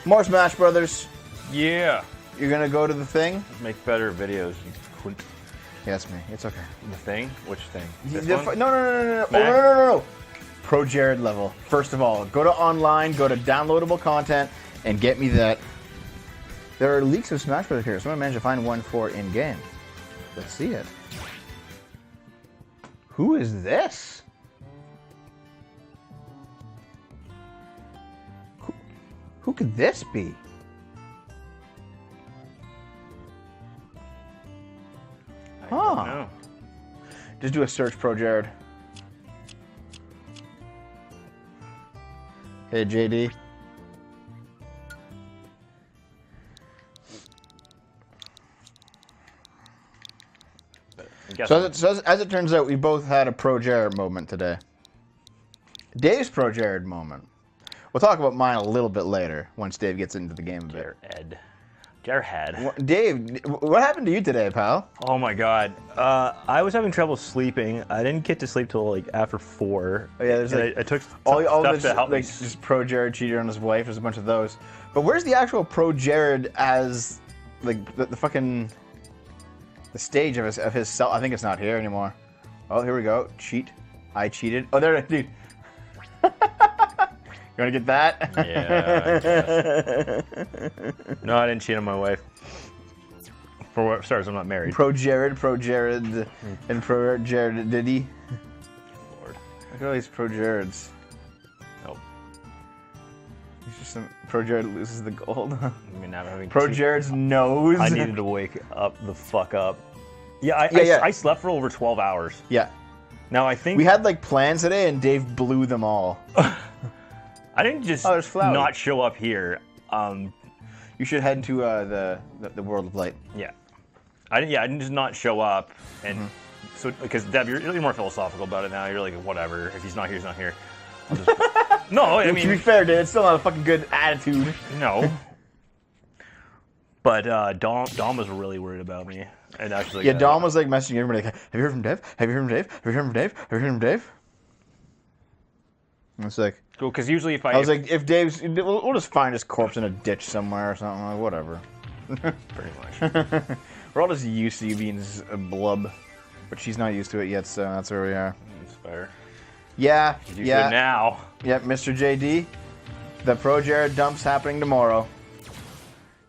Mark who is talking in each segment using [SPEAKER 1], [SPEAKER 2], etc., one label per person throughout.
[SPEAKER 1] More Smash Brothers.
[SPEAKER 2] Yeah.
[SPEAKER 1] You're gonna go to the thing?
[SPEAKER 2] Make better videos.
[SPEAKER 1] Yeah, it's me. It's okay.
[SPEAKER 2] The thing? Which thing? This
[SPEAKER 1] No.
[SPEAKER 2] one?
[SPEAKER 1] Oh, no. ProJared level. First of all, go to online, go to downloadable content, and get me that. There are leaks of Smash Brothers here. Someone managed to find one for in-game. Let's see it. Who is this? Who could this be?
[SPEAKER 2] I don't know.
[SPEAKER 1] Just do a search, ProJared. Hey, JD. So as it turns out, we both had a ProJared moment today. Dave's ProJared moment. We'll talk about mine a little bit later, once Dave gets into the game a bit.
[SPEAKER 2] Jarhead.
[SPEAKER 1] Dave, what happened to you today, pal?
[SPEAKER 2] Oh my god. I was having trouble sleeping. I didn't get to sleep till like after 4.
[SPEAKER 1] Oh, yeah, there's
[SPEAKER 2] I took
[SPEAKER 1] all
[SPEAKER 2] stuff
[SPEAKER 1] this,
[SPEAKER 2] to help me.
[SPEAKER 1] Just ProJared cheated on his wife. There's a bunch of those. But where's the actual ProJared as like the fucking the stage of his self? I think it's not here anymore. Oh, here we go. Cheat. I cheated. Oh, there, dude. You want to get that?
[SPEAKER 2] Yeah. No, I didn't cheat on my wife. For what starters, I'm not married.
[SPEAKER 1] ProJared, and ProJared Diddy.
[SPEAKER 2] Lord.
[SPEAKER 1] Look at all these ProJareds.
[SPEAKER 2] Nope.
[SPEAKER 1] He's just some ProJared loses the gold.
[SPEAKER 2] I mean, I'm having
[SPEAKER 1] ProJared's nose.
[SPEAKER 2] I needed to wake up the fuck up. Yeah, I slept for over 12 hours.
[SPEAKER 1] Yeah.
[SPEAKER 2] Now I think
[SPEAKER 1] we had like plans today, and Dave blew them all.
[SPEAKER 2] I didn't just not show up here.
[SPEAKER 1] You should head to the World of Light.
[SPEAKER 2] Yeah, I didn't just not show up, and so because Deb, you're more philosophical about it now. You're like, whatever. If he's not here, he's not here. I'll just, no, I mean,
[SPEAKER 1] to be fair, dude, it's still not a fucking good attitude.
[SPEAKER 2] No. But Dom was really worried about me, and actually,
[SPEAKER 1] yeah, Dom was like messaging everybody, like, "Have you heard from Dave? Have you heard from Dave? Have you heard from Dave? Have you heard from Dave?" And it's like,
[SPEAKER 2] cool, because usually if
[SPEAKER 1] I was like, if Dave's, we'll just find his corpse in a ditch somewhere or something, like whatever.
[SPEAKER 2] Pretty much.
[SPEAKER 1] We're all just used to you being a blub, but she's not used to it yet, so that's where we are.
[SPEAKER 2] That's fair.
[SPEAKER 1] Yeah,
[SPEAKER 2] yeah. Now.
[SPEAKER 1] Yep, Mr. JD, the ProJared dump's happening tomorrow.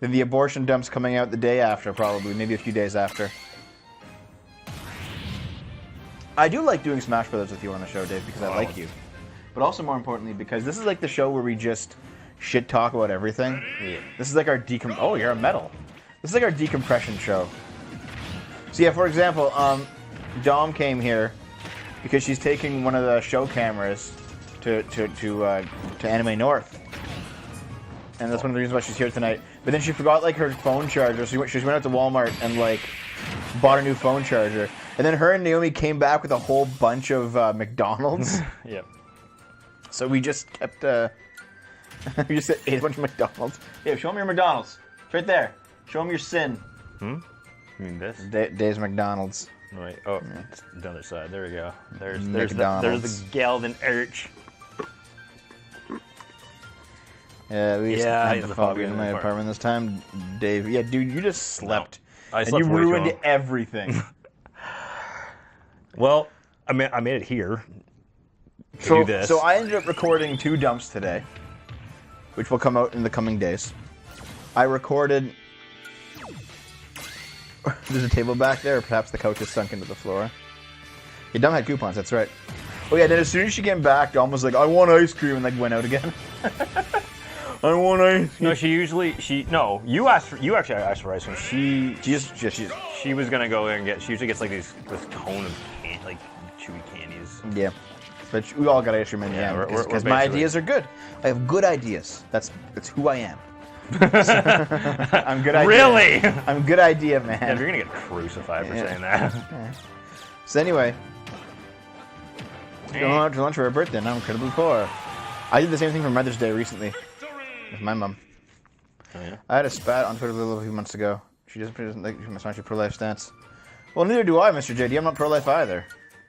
[SPEAKER 1] Then the abortion dump's coming out the day after, probably, maybe a few days after. I do like doing Smash Brothers with you on the show, Dave, because I like you. But also, more importantly, because this is like the show where we just shit talk about everything.
[SPEAKER 2] Yeah.
[SPEAKER 1] This is like our Oh, you're a metal. This is like our decompression show. So yeah, for example, Dom came here because she's taking one of the show cameras to Anime North, and that's one of the reasons why she's here tonight. But then she forgot like her phone charger, so she went out to Walmart and like bought a new phone charger. And then her and Naomi came back with a whole bunch of McDonald's.
[SPEAKER 2] Yep.
[SPEAKER 1] So we just kept, we just ate a bunch of McDonald's. Yeah, show them your McDonald's. It's right there. Show them your sin.
[SPEAKER 2] You mean this?
[SPEAKER 1] Dave's McDonald's.
[SPEAKER 2] Right. Oh, yeah. It's the other side. There we go. There's the Galvin Arch.
[SPEAKER 1] Yeah, we had
[SPEAKER 2] the
[SPEAKER 1] the
[SPEAKER 2] fog
[SPEAKER 1] in my apartment this time. Dave, yeah, dude, you just slept.
[SPEAKER 2] No, I
[SPEAKER 1] and
[SPEAKER 2] slept
[SPEAKER 1] you ruined everything.
[SPEAKER 2] Well, I made it here.
[SPEAKER 1] So,
[SPEAKER 2] do this.
[SPEAKER 1] So I ended up recording 2 dumps today, which will come out in the coming days. I recorded... There's a table back there, or perhaps the couch is sunk into the floor. Yeah, Dom had coupons, that's right. Oh yeah, then as soon as she came back, Dom was like, I want ice cream, and like went out again. I want ice cream.
[SPEAKER 2] No, you actually asked for ice cream. She was gonna go and get. She usually gets like this cone of like chewy candies.
[SPEAKER 1] Yeah, but we all got ice cream in the end because my ideas are good. I have good ideas. That's who I am. I'm good idea.
[SPEAKER 2] Really?
[SPEAKER 1] I'm good idea, man.
[SPEAKER 2] Yeah, you're gonna get crucified for saying that.
[SPEAKER 1] Yeah. So anyway, going out to lunch for her birthday, and I'm incredibly poor. I did the same thing for Mother's Day recently with my mom.
[SPEAKER 2] Oh, yeah?
[SPEAKER 1] I had a spat on Twitter a little few months ago. She doesn't like my pro-life stance. Well, neither do I, Mr. JD. I'm not pro-life either.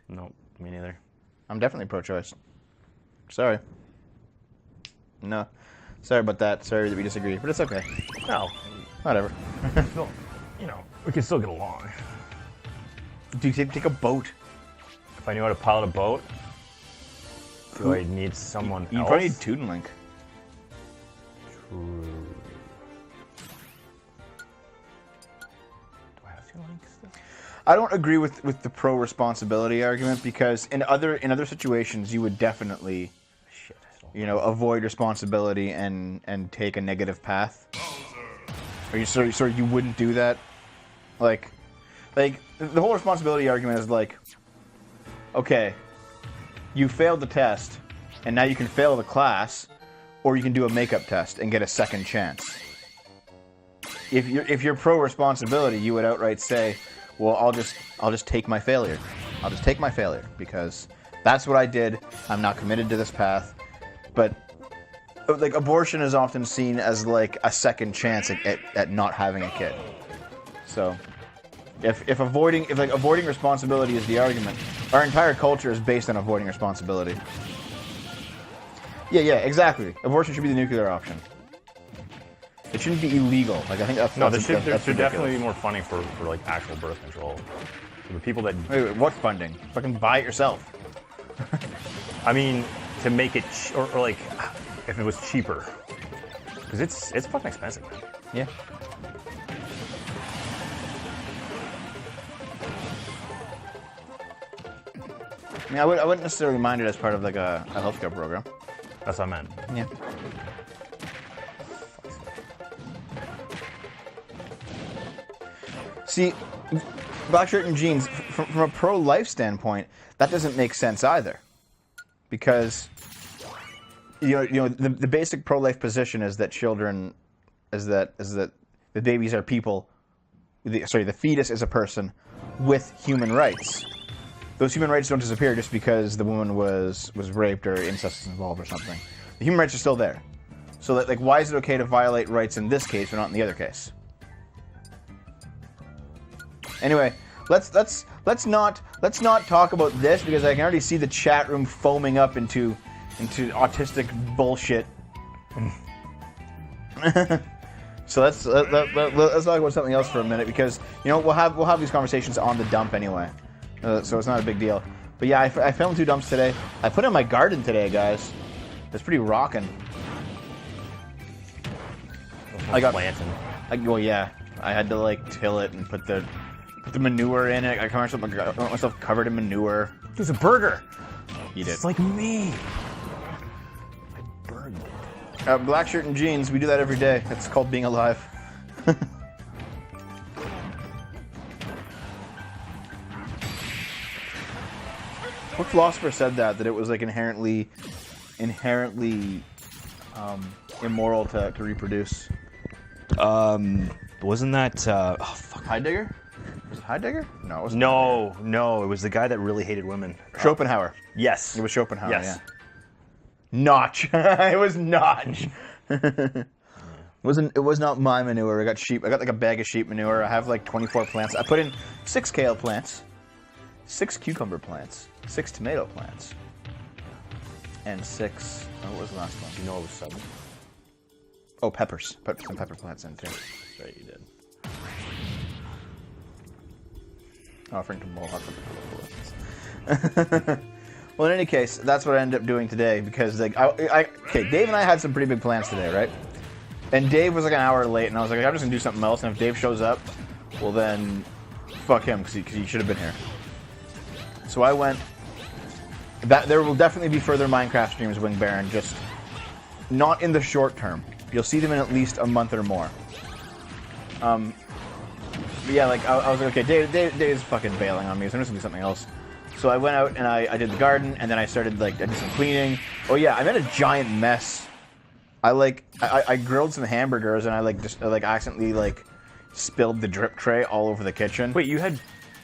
[SPEAKER 2] No, me neither.
[SPEAKER 1] I'm definitely pro-choice. Sorry. No. Sorry about that. Sorry that we disagree, but it's okay.
[SPEAKER 2] No,
[SPEAKER 1] Whatever.
[SPEAKER 2] still, you know, we can still get along.
[SPEAKER 1] Do you take a boat?
[SPEAKER 2] If I knew how to pilot a boat, do I need someone
[SPEAKER 1] You
[SPEAKER 2] else?
[SPEAKER 1] probably need Toon Link.
[SPEAKER 2] True. Do I have to link stuff?
[SPEAKER 1] I don't agree with the pro responsibility argument because in other situations you would definitely,
[SPEAKER 2] Shit, I still...
[SPEAKER 1] you know, avoid responsibility and take a negative path. Are you so you wouldn't do that? Like the whole responsibility argument is like, okay, you failed the test, and now you can fail the class, or you can do a makeup test and get a second chance. If you're pro responsibility, you would outright say, well, I'll just take my failure. I'll just take my failure because that's what I did. I'm not committed to this path. But like abortion is often seen as like a second chance at not having a kid. So if avoiding responsibility is the argument, our entire culture is based on avoiding responsibility. Yeah, exactly. Abortion should be the nuclear option. It shouldn't be illegal. Like I think that's
[SPEAKER 2] No, there should
[SPEAKER 1] ridiculous.
[SPEAKER 2] definitely be more funding for like actual birth control. For the people that
[SPEAKER 1] Wait, what funding? Fucking buy it yourself.
[SPEAKER 2] I mean, to make it or like if it was cheaper, because it's fucking expensive, man.
[SPEAKER 1] Yeah. I mean, I wouldn't necessarily mind it as part of like a healthcare program.
[SPEAKER 2] That's what I meant.
[SPEAKER 1] Yeah. See, black shirt and jeans, from a pro-life standpoint, that doesn't make sense either, because you know the basic pro-life position is that children, is that the babies are people. The fetus is a person with human rights. Those human rights don't disappear just because the woman was raped or incest is involved or something. The human rights are still there. So that, like, why is it okay to violate rights in this case but not in the other case? Anyway, let's not talk about this because I can already see the chat room foaming up into autistic bullshit. So let's talk about something else for a minute because you know we'll have these conversations on the dump anyway, so it's not a big deal. But yeah, I filmed 2 dumps today. I put in my garden today, guys. It's pretty rocking. I got
[SPEAKER 2] planting.
[SPEAKER 1] Well, yeah, I had to like till it and put the manure in it. I got myself covered in manure.
[SPEAKER 2] It's a burger.
[SPEAKER 1] You did.
[SPEAKER 2] It's like me. I burned it.
[SPEAKER 1] Black shirt and jeans. We do that every day. It's called being alive. What philosopher said that it was like inherently immoral to reproduce?
[SPEAKER 2] Wasn't that fuck.
[SPEAKER 1] Heidegger? Was it Heidegger? No, it wasn't.
[SPEAKER 2] No, it was the guy that really hated women.
[SPEAKER 1] Schopenhauer.
[SPEAKER 2] Yes.
[SPEAKER 1] It was Schopenhauer,
[SPEAKER 2] Yes.
[SPEAKER 1] yeah. Notch. It was Notch. It was not my manure. I got like a bag of sheep manure. I have like 24 plants. I put in 6 kale plants, 6 cucumber plants, 6 tomato plants, and 6. What was the last one?
[SPEAKER 2] You know it was 7.
[SPEAKER 1] Oh, peppers. Put some pepper plants in too.
[SPEAKER 2] That's right, you did.
[SPEAKER 1] Offering to Mohawk. Well, in any case, that's what I ended up doing today because like okay, Dave and I had some pretty big plans today, right? And Dave was like an hour late, and I was like, I'm just gonna do something else. And if Dave shows up, well then, fuck him because he should have been here. So I went. There will definitely be further Minecraft streams, Wing Baron, just not in the short term. You'll see them in at least a month or more. But yeah, like I was like, okay, Dave's fucking bailing on me, so I'm just gonna do something else. So I went out and I did the garden, and then I started I did some cleaning. Oh yeah, I made a giant mess. I grilled some hamburgers, and I accidentally spilled the drip tray all over the kitchen.
[SPEAKER 2] Wait, you had...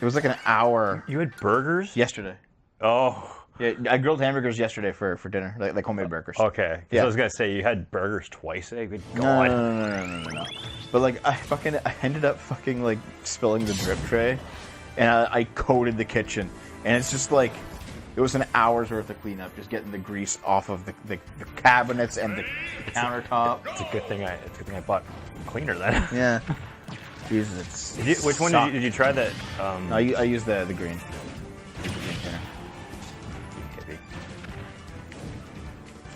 [SPEAKER 1] It was like an hour.
[SPEAKER 2] You had burgers?
[SPEAKER 1] Yesterday.
[SPEAKER 2] Oh.
[SPEAKER 1] Yeah, I grilled hamburgers yesterday for dinner, like homemade burgers.
[SPEAKER 2] Okay.
[SPEAKER 1] Yeah.
[SPEAKER 2] I was gonna say you had burgers twice. Eh? Good God.
[SPEAKER 1] No. But I ended up fucking spilling the drip tray, and I coated the kitchen, and it's just It was an hour's worth of cleanup, just getting the grease off of the cabinets and the countertop.
[SPEAKER 2] It's a good thing I bought cleaner then.
[SPEAKER 1] Yeah. Jesus,
[SPEAKER 2] Which one did you try that?
[SPEAKER 1] I used the green. The green cleaner.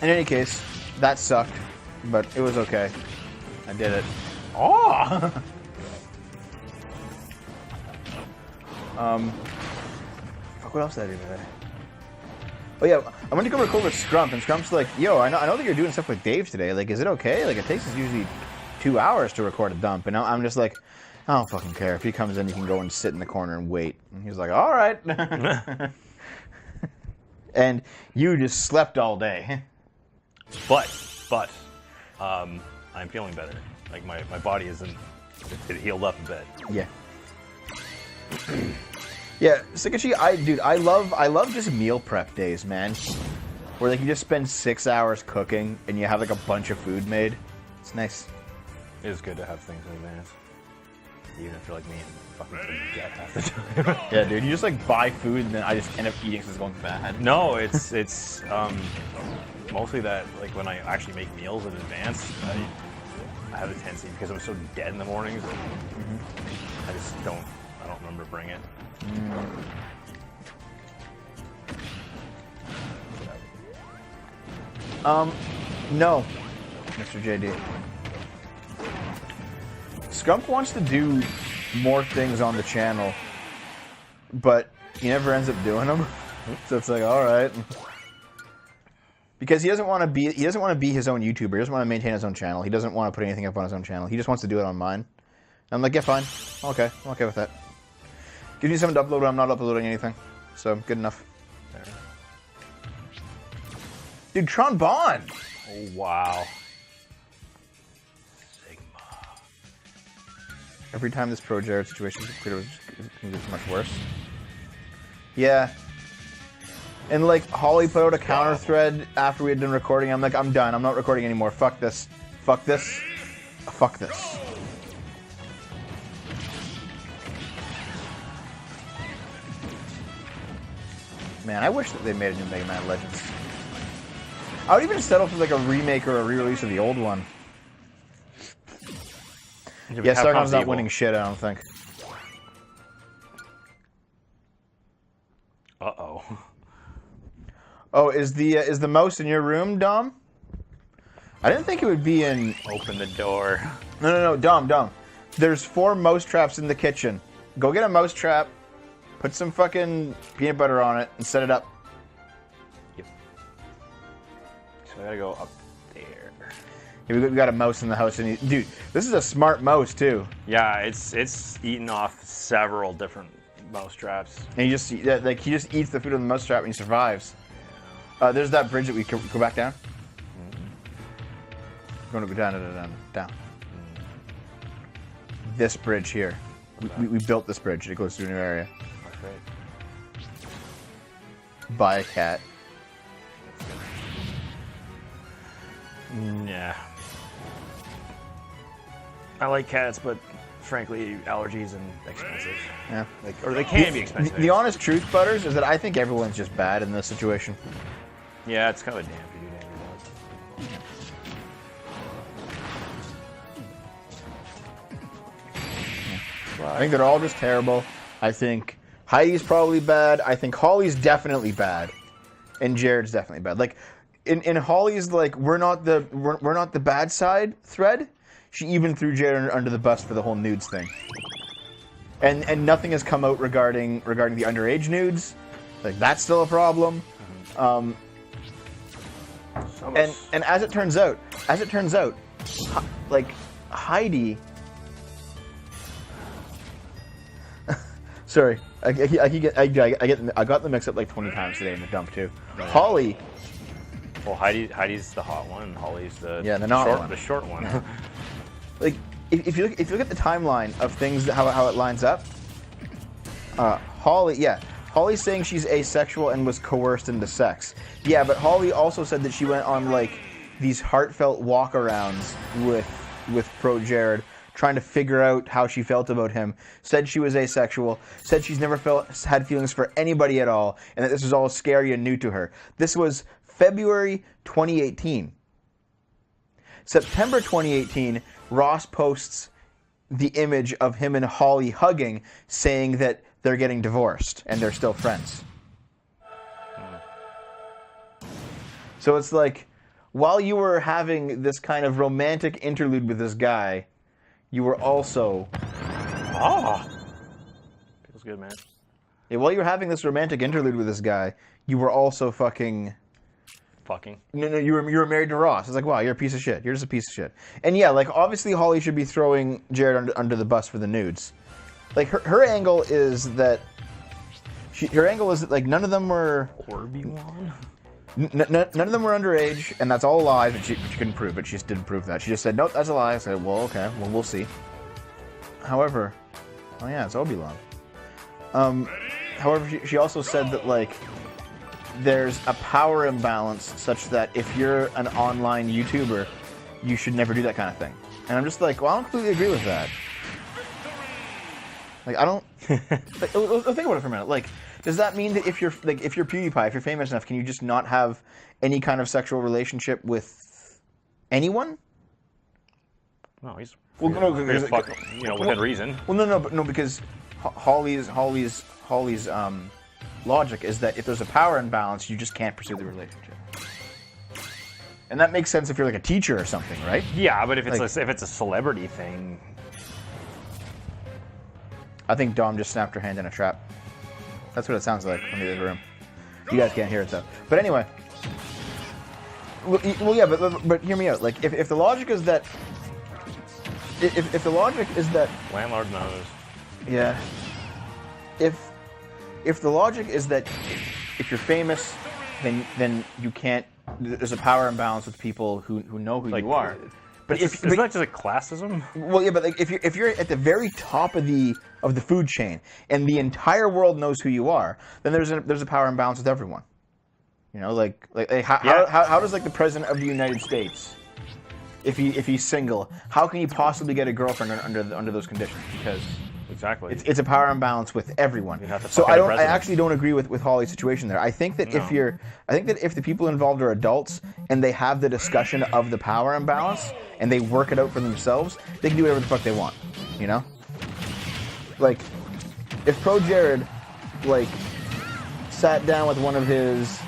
[SPEAKER 1] In any case, that sucked, but it was okay. I did it. Oh! Fuck, what else did I do today? Oh yeah, I went to go record with Scrump, and Scrump's like, yo, I know that you're doing stuff with Dave today. Like, is it okay? Like, it takes us usually 2 hours to record a dump. And I'm just like, I don't fucking care. If he comes in, he can go and sit in the corner and wait. And he's like, all right. And you just slept all day.
[SPEAKER 2] But, I'm feeling better. Like, my body isn't, it healed up a bit.
[SPEAKER 1] Yeah. Yeah, Sikachi, I love just meal prep days, man. Where like you just spend 6 hours cooking and you have like a bunch of food made. It's nice.
[SPEAKER 2] It is good to have things in advance. Even if you're like me and fucking forget half the time.
[SPEAKER 1] Yeah, dude, you just like buy food and then I just end up eating because it's going bad.
[SPEAKER 2] No, it's mostly that like when I actually make meals in advance, I have a tendency because I'm so dead in the mornings. I don't remember to bring it.
[SPEAKER 1] No, Mr. JD. Scrump wants to do more things on the channel, but he never ends up doing them. So it's like, all right, because he doesn't want to be his own YouTuber. He doesn't want to maintain his own channel. He doesn't want to put anything up on his own channel. He just wants to do it on mine. And I'm like, yeah, fine, okay, I'm okay with that. Gives me something to upload when I'm not uploading anything, so good enough. Dude, trombone.
[SPEAKER 2] Oh wow.
[SPEAKER 1] Every time this PROJARED situation is clear, it's going to get much worse. Yeah. And like, Holly put out a counter thread after we had done recording. I'm like, I'm done. I'm not recording anymore. Fuck this. Fuck this. Fuck this. Man, I wish that they made a new Mega Man Legends. I would even settle for like a remake or a re-release of the old one. Yeah, Starcom's not winning shit, I don't think.
[SPEAKER 2] Uh-oh.
[SPEAKER 1] Oh, is the mouse in your room, Dom? I didn't think it would be in...
[SPEAKER 2] Open the door.
[SPEAKER 1] No, Dom. There's 4 mouse traps in the kitchen. Go get a mouse trap, put some fucking peanut butter on it, and set it up.
[SPEAKER 2] Yep. So I gotta go up there.
[SPEAKER 1] Yeah, we got a mouse in the house, and dude, this is a smart mouse too.
[SPEAKER 2] Yeah, it's eaten off several different mouse traps.
[SPEAKER 1] And he just eats the food on the mouse trap and he survives. There's that bridge that we go back down. We're gonna go down. This bridge here. We built this bridge. It goes through a new area. Buy a cat.
[SPEAKER 2] Yeah. I like cats, but frankly, allergies and expensive.
[SPEAKER 1] Yeah.
[SPEAKER 2] Or they can be expensive.
[SPEAKER 1] The honest truth, Butters, is that I think everyone's just bad in this situation.
[SPEAKER 2] Yeah, it's kind of a damn if you do damn.
[SPEAKER 1] I think they're all just terrible. I think Heidi's probably bad. I think Holly's definitely bad, and Jared's definitely bad. Like in Holly's like we're not the bad side thread. She even threw Jared under the bus for the whole nudes thing, and nothing has come out regarding the underage nudes. Like that's still a problem. And as it turns out, like Heidi. Sorry, I got them mixed up like 20 times today in the dump too. Right. Holly.
[SPEAKER 2] Well, Heidi's the hot one, and Holly's the short one.
[SPEAKER 1] Like if you look at the timeline of things, how it lines up. Holly's saying she's asexual and was coerced into sex. Yeah, but Holly also said that she went on like these heartfelt walkarounds with PROJARED, trying to figure out how she felt about him, said she was asexual, said she's never had feelings for anybody at all, and that this was all scary and new to her. This was February 2018. September 2018, Ross posts the image of him and Holly hugging, saying that they're getting divorced and they're still friends. So it's like, while you were having this kind of romantic interlude with this guy, you were also...
[SPEAKER 2] Feels good, man.
[SPEAKER 1] Yeah, while you were having this romantic interlude with this guy, you were also fucking... No, you were married to Ross. It's like, wow, you're a piece of shit. You're just a piece of shit. And yeah, like, obviously Holly should be throwing Jared under the bus for the nudes. Like, her angle is that... her angle is that, like, none of them were...
[SPEAKER 2] Obi-Wan?
[SPEAKER 1] None of them were underage, and that's all lies, but she couldn't prove it. She just didn't prove that. She just said, nope, that's a lie. I said, well, okay, well, we'll see. However, oh yeah, it's Obi-Wan. However, she also said that, like, there's a power imbalance such that if you're an online YouTuber, you should never do that kind of thing. And I'm just like, well, I don't completely agree with that. Like, I don't... like, think about it for a minute. Like, does that mean that if you're PewDiePie, if you're famous enough, can you just not have any kind of sexual relationship with anyone?
[SPEAKER 2] No, he's...
[SPEAKER 1] Well, no,
[SPEAKER 2] within reason.
[SPEAKER 1] Well, no, because Holly's logic is that if there's a power imbalance, you just can't pursue the relationship. And that makes sense if you're like a teacher or something, right?
[SPEAKER 2] Yeah, but if it's a celebrity thing...
[SPEAKER 1] I think Dom just snapped her hand in a trap. That's what it sounds like from the other room. You guys can't hear it though. But anyway. Well, yeah, but hear me out. Like, if the logic is that... If the logic is that...
[SPEAKER 2] Landlord knows.
[SPEAKER 1] Yeah. If the logic is that if you're famous, then you can't... There's a power imbalance with people who know who you are. But
[SPEAKER 2] isn't that just a classism?
[SPEAKER 1] Well, yeah, but like if you're at the very top of the food chain and the entire world knows who you are, then there's a power imbalance with everyone. You know, how does like the president of the United States, if he's single, how can he possibly get a girlfriend under those conditions? Because
[SPEAKER 2] exactly,
[SPEAKER 1] it's a power imbalance with everyone. So I actually don't agree with Holly's situation there. I think that if the people involved are adults and they have the discussion of the power imbalance and they work it out for themselves, they can do whatever the fuck they want. You know? Like, if ProJared, like, sat down with one of his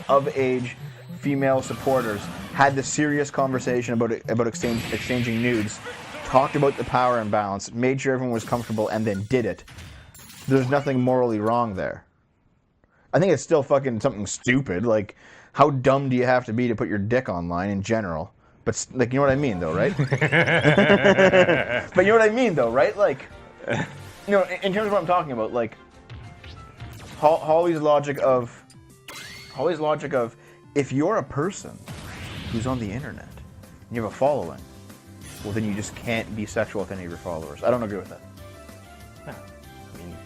[SPEAKER 1] of-age female supporters, had the serious conversation about exchanging nudes, talked about the power imbalance, made sure everyone was comfortable, and then did it, there's nothing morally wrong there. I think it's still fucking something stupid. Like, how dumb do you have to be to put your dick online in general? But, like, you know what I mean, though, right? But you know what I mean, though, right? Like, you know, in terms of what I'm talking about, like, Holly's logic of, if you're a person who's on the internet and you have a following, well, then you just can't be sexual with any of your followers. I don't agree with that.
[SPEAKER 2] Yeah. I mean,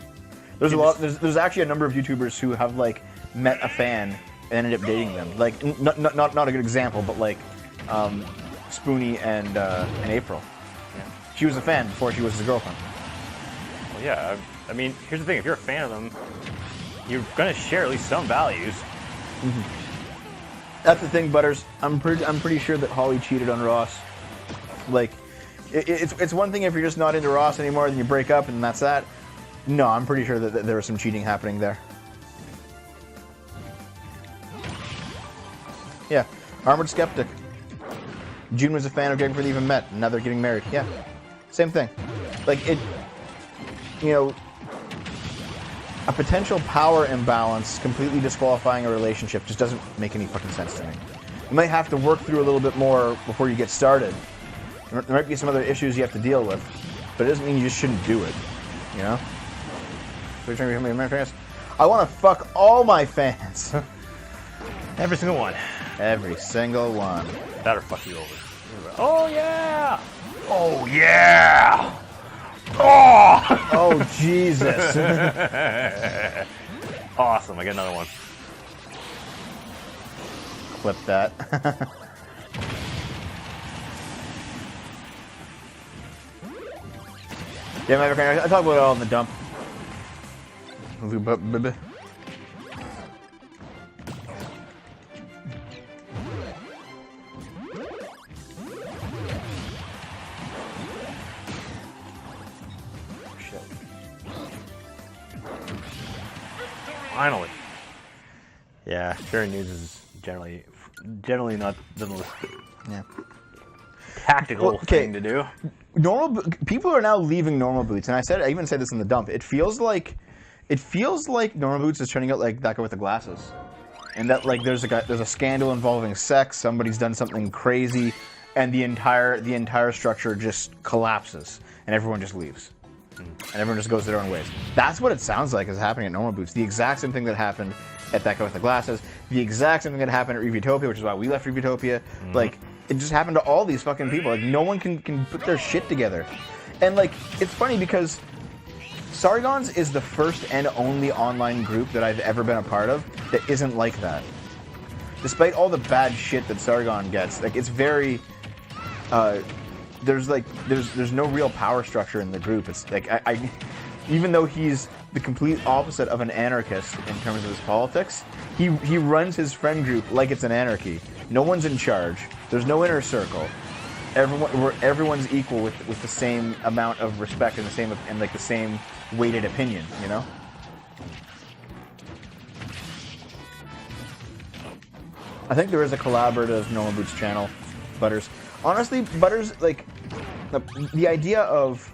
[SPEAKER 1] there's actually a number of YouTubers who have, like, met a fan and ended up dating them. Like, not a good example, but like Spoonie and April. Yeah. She was a fan before she was his girlfriend.
[SPEAKER 2] Well, yeah. I mean, here's the thing: if you're a fan of them, you're gonna share at least some values.
[SPEAKER 1] Mm-hmm. That's the thing, Butters. I'm pretty sure that Holly cheated on Ross. Like, it's one thing if you're just not into Ross anymore, then you break up and that's that. No, I'm pretty sure that there was some cheating happening there. Yeah, Armored Skeptic. June was a fan of Jake before they even met, and now they're getting married. Yeah, same thing. Like, it, you know, a potential power imbalance completely disqualifying a relationship just doesn't make any fucking sense to me. You might have to work through a little bit more before you get started. There might be some other issues you have to deal with, but it doesn't mean you just shouldn't do it, you know? I want to fuck all my fans.
[SPEAKER 2] Every single one.
[SPEAKER 1] Every single one.
[SPEAKER 2] That'll fuck you over. Oh, yeah! Oh, yeah! Oh!
[SPEAKER 1] Oh, Jesus.
[SPEAKER 2] Awesome, I get another one.
[SPEAKER 1] Clip that. Yeah, I talk about it all in the dump.
[SPEAKER 2] Shit. Finally. Yeah, sharing news is generally not the most tactical thing to do.
[SPEAKER 1] People are now leaving normal boots, and I even said this in the dump. It feels like normal boots is turning out like that guy with the glasses, and that like there's a scandal involving sex. Somebody's done something crazy, and the entire structure just collapses, and everyone just leaves, and everyone just goes their own ways. That's what it sounds like is happening at normal boots. The exact same thing that happened at that guy with the glasses. The exact same thing that happened at Reviewtopia, which is why we left Reviewtopia. Like. It just happened to all these fucking people. Like, no one can put their shit together. And, like, it's funny because Sargon's is the first and only online group that I've ever been a part of that isn't like that. Despite all the bad shit that Sargon gets, like, it's very... there's no real power structure in the group. It's, like, even though he's the complete opposite of an anarchist in terms of his politics, he runs his friend group like it's an anarchy. No one's in charge. There's no inner circle. Everyone's equal with the same amount of respect and the same weighted opinion. You know. I think there is a collaborative Normal Boots channel, Butters. Honestly, Butters, like the idea of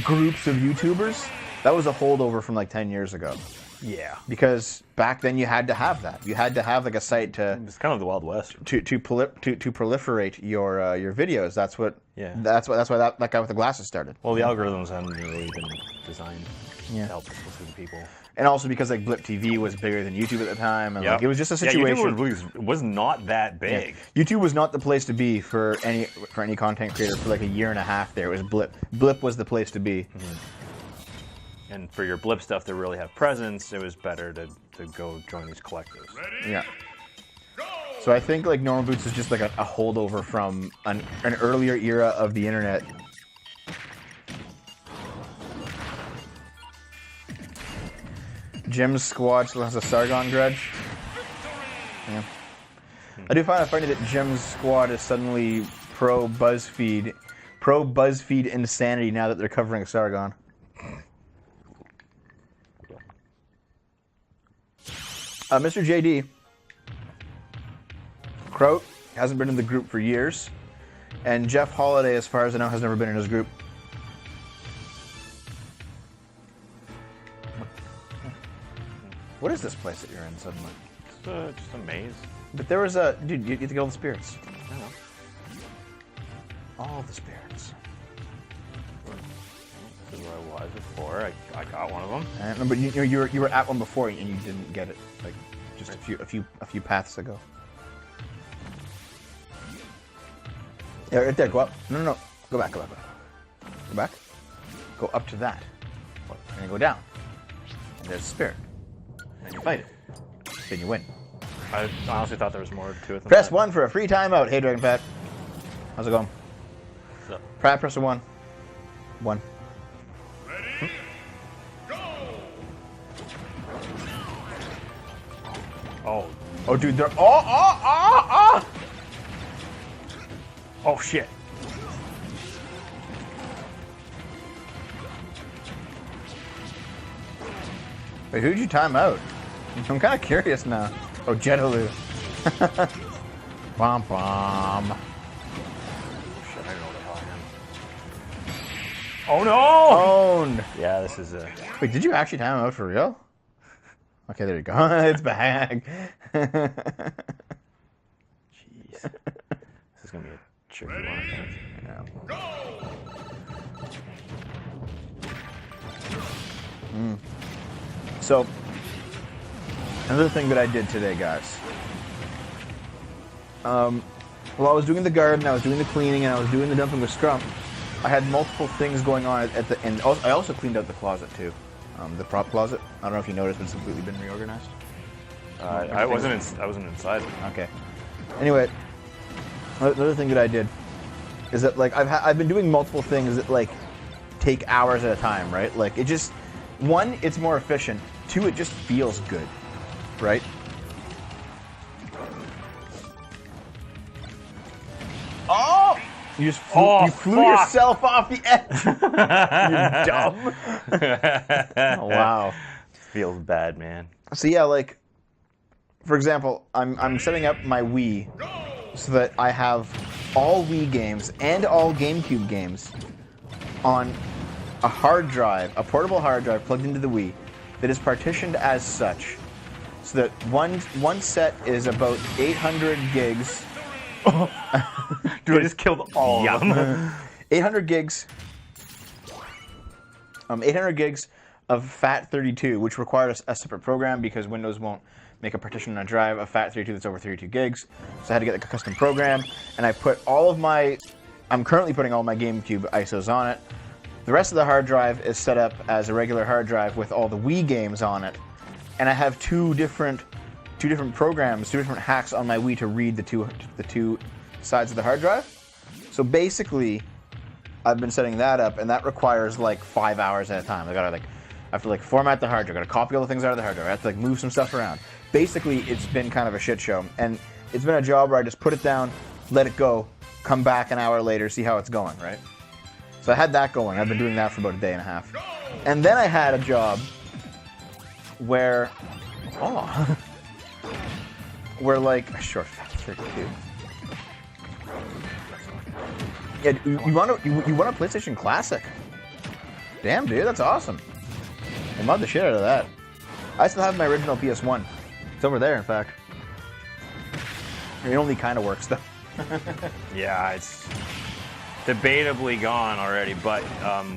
[SPEAKER 1] groups of YouTubers, that was a holdover from like 10 years ago.
[SPEAKER 2] Yeah.
[SPEAKER 1] Because back then you had to have that. You had to have like a site to.
[SPEAKER 2] It's kind of the Wild West.
[SPEAKER 1] To proliferate your videos. That's what.
[SPEAKER 2] Yeah.
[SPEAKER 1] That's why that guy with the glasses started.
[SPEAKER 2] Well, the algorithms hadn't really been designed to help specific people.
[SPEAKER 1] And also because like Blip TV was bigger than YouTube at the time, and like, it was just a situation.
[SPEAKER 2] Yeah, YouTube was not that big.
[SPEAKER 1] Yeah. YouTube was not the place to be for any content creator for like a year and a half. There, it was Blip. Blip was the place to be.
[SPEAKER 2] Mm-hmm. And for your Blip stuff to really have presence, it was better to go join these collectives.
[SPEAKER 1] Yeah. So I think like Normal Boots is just like a holdover from an earlier era of the internet. Jim's squad still has a Sargon grudge. Yeah. I do find it funny that Jim's squad is suddenly pro BuzzFeed insanity now that they're covering Sargon. Mr. JD Croat hasn't been in the group for years, and Jeff Holiday, as far as I know, has never been in his group. What is this place that you're in suddenly?
[SPEAKER 2] It's just a maze.
[SPEAKER 1] But there was a... Dude, you have to get all the spirits.
[SPEAKER 2] I know.
[SPEAKER 1] All the spirits.
[SPEAKER 2] This is where I was before. I got one of them.
[SPEAKER 1] I remember you were at one before and you didn't get it. Like, just a few paths ago. Yeah, right there. Go up. No. Go back. Go back. Go up to that. And then go down. And there's a spirit. And you fight it. Then you win.
[SPEAKER 2] I honestly thought there was more to it than
[SPEAKER 1] Press
[SPEAKER 2] that.
[SPEAKER 1] 1 for a free timeout. Hey, Dragon Pat. How's it going?
[SPEAKER 2] What's up?
[SPEAKER 1] Pat, press a 1. 1.
[SPEAKER 3] Ready? Go!
[SPEAKER 2] Oh,
[SPEAKER 1] Dude, they're... Oh!
[SPEAKER 2] Oh, shit.
[SPEAKER 1] Wait, who'd you time out? I'm kind of curious now. Oh, Jetaloo. Bom bom.
[SPEAKER 2] Shit, I don't know what the hell I am. Oh, no!
[SPEAKER 1] Owned.
[SPEAKER 2] Yeah, this is a...
[SPEAKER 1] Wait, did you actually time out for real? Okay, there you go. It's back.
[SPEAKER 2] Jeez. This is going to be a tricky one, I think.
[SPEAKER 1] Yeah.
[SPEAKER 3] Go!
[SPEAKER 1] So, another thing that I did today, guys. While I was doing the garden, I was doing the cleaning, and I was doing the dumping with Scrum, I had multiple things going on at the end. I also cleaned out the closet, too. The prop closet. I don't know if you noticed, but it's completely been reorganized.
[SPEAKER 2] I wasn't inside.
[SPEAKER 1] Okay. Anyway, another thing that I did is that, like, I've been doing multiple things that, like, take hours at a time, right? Like, it just, one, it's more efficient. Two, it just feels good, right? Oh! You just flew, you flew yourself off the edge. You're dumb. Oh, wow.
[SPEAKER 2] Feels bad, man.
[SPEAKER 1] So yeah, like, for example, I'm setting up my Wii so that I have all Wii games and all GameCube games on a hard drive, a portable hard drive plugged into the Wii that is partitioned as such, so that one set is about 800 gigs.
[SPEAKER 2] Dude, I just killed all of them.
[SPEAKER 1] 800 gigs. 800 gigs of FAT32, which requires a separate program because Windows won't make a partition on a drive of FAT32 that's over 32 gigs. So I had to get like a custom program, and I put all of my, I'm currently putting all my GameCube ISOs on it. The rest of the hard drive is set up as a regular hard drive with all the Wii games on it, and I have two different programs, two different hacks on my Wii to read the two sides of the hard drive. So basically, I've been setting that up, and that requires like 5 hours at a time. I have to format the hard drive. I gotta copy all the things out of the hard drive. I have to move some stuff around. Basically, it's been kind of a shit show, and it's been a job where I just put it down, let it go, come back an hour later, see how it's going, right? So I had that going. I've been doing that for about a day and a half, and then I had a job where, where like short 32. Yeah, you want a PlayStation Classic? Damn, dude, that's awesome. I mod the shit out of that. I still have my original PS1. It's over there, in fact. It only kind of works, though.
[SPEAKER 2] Yeah, it's debatably gone already, but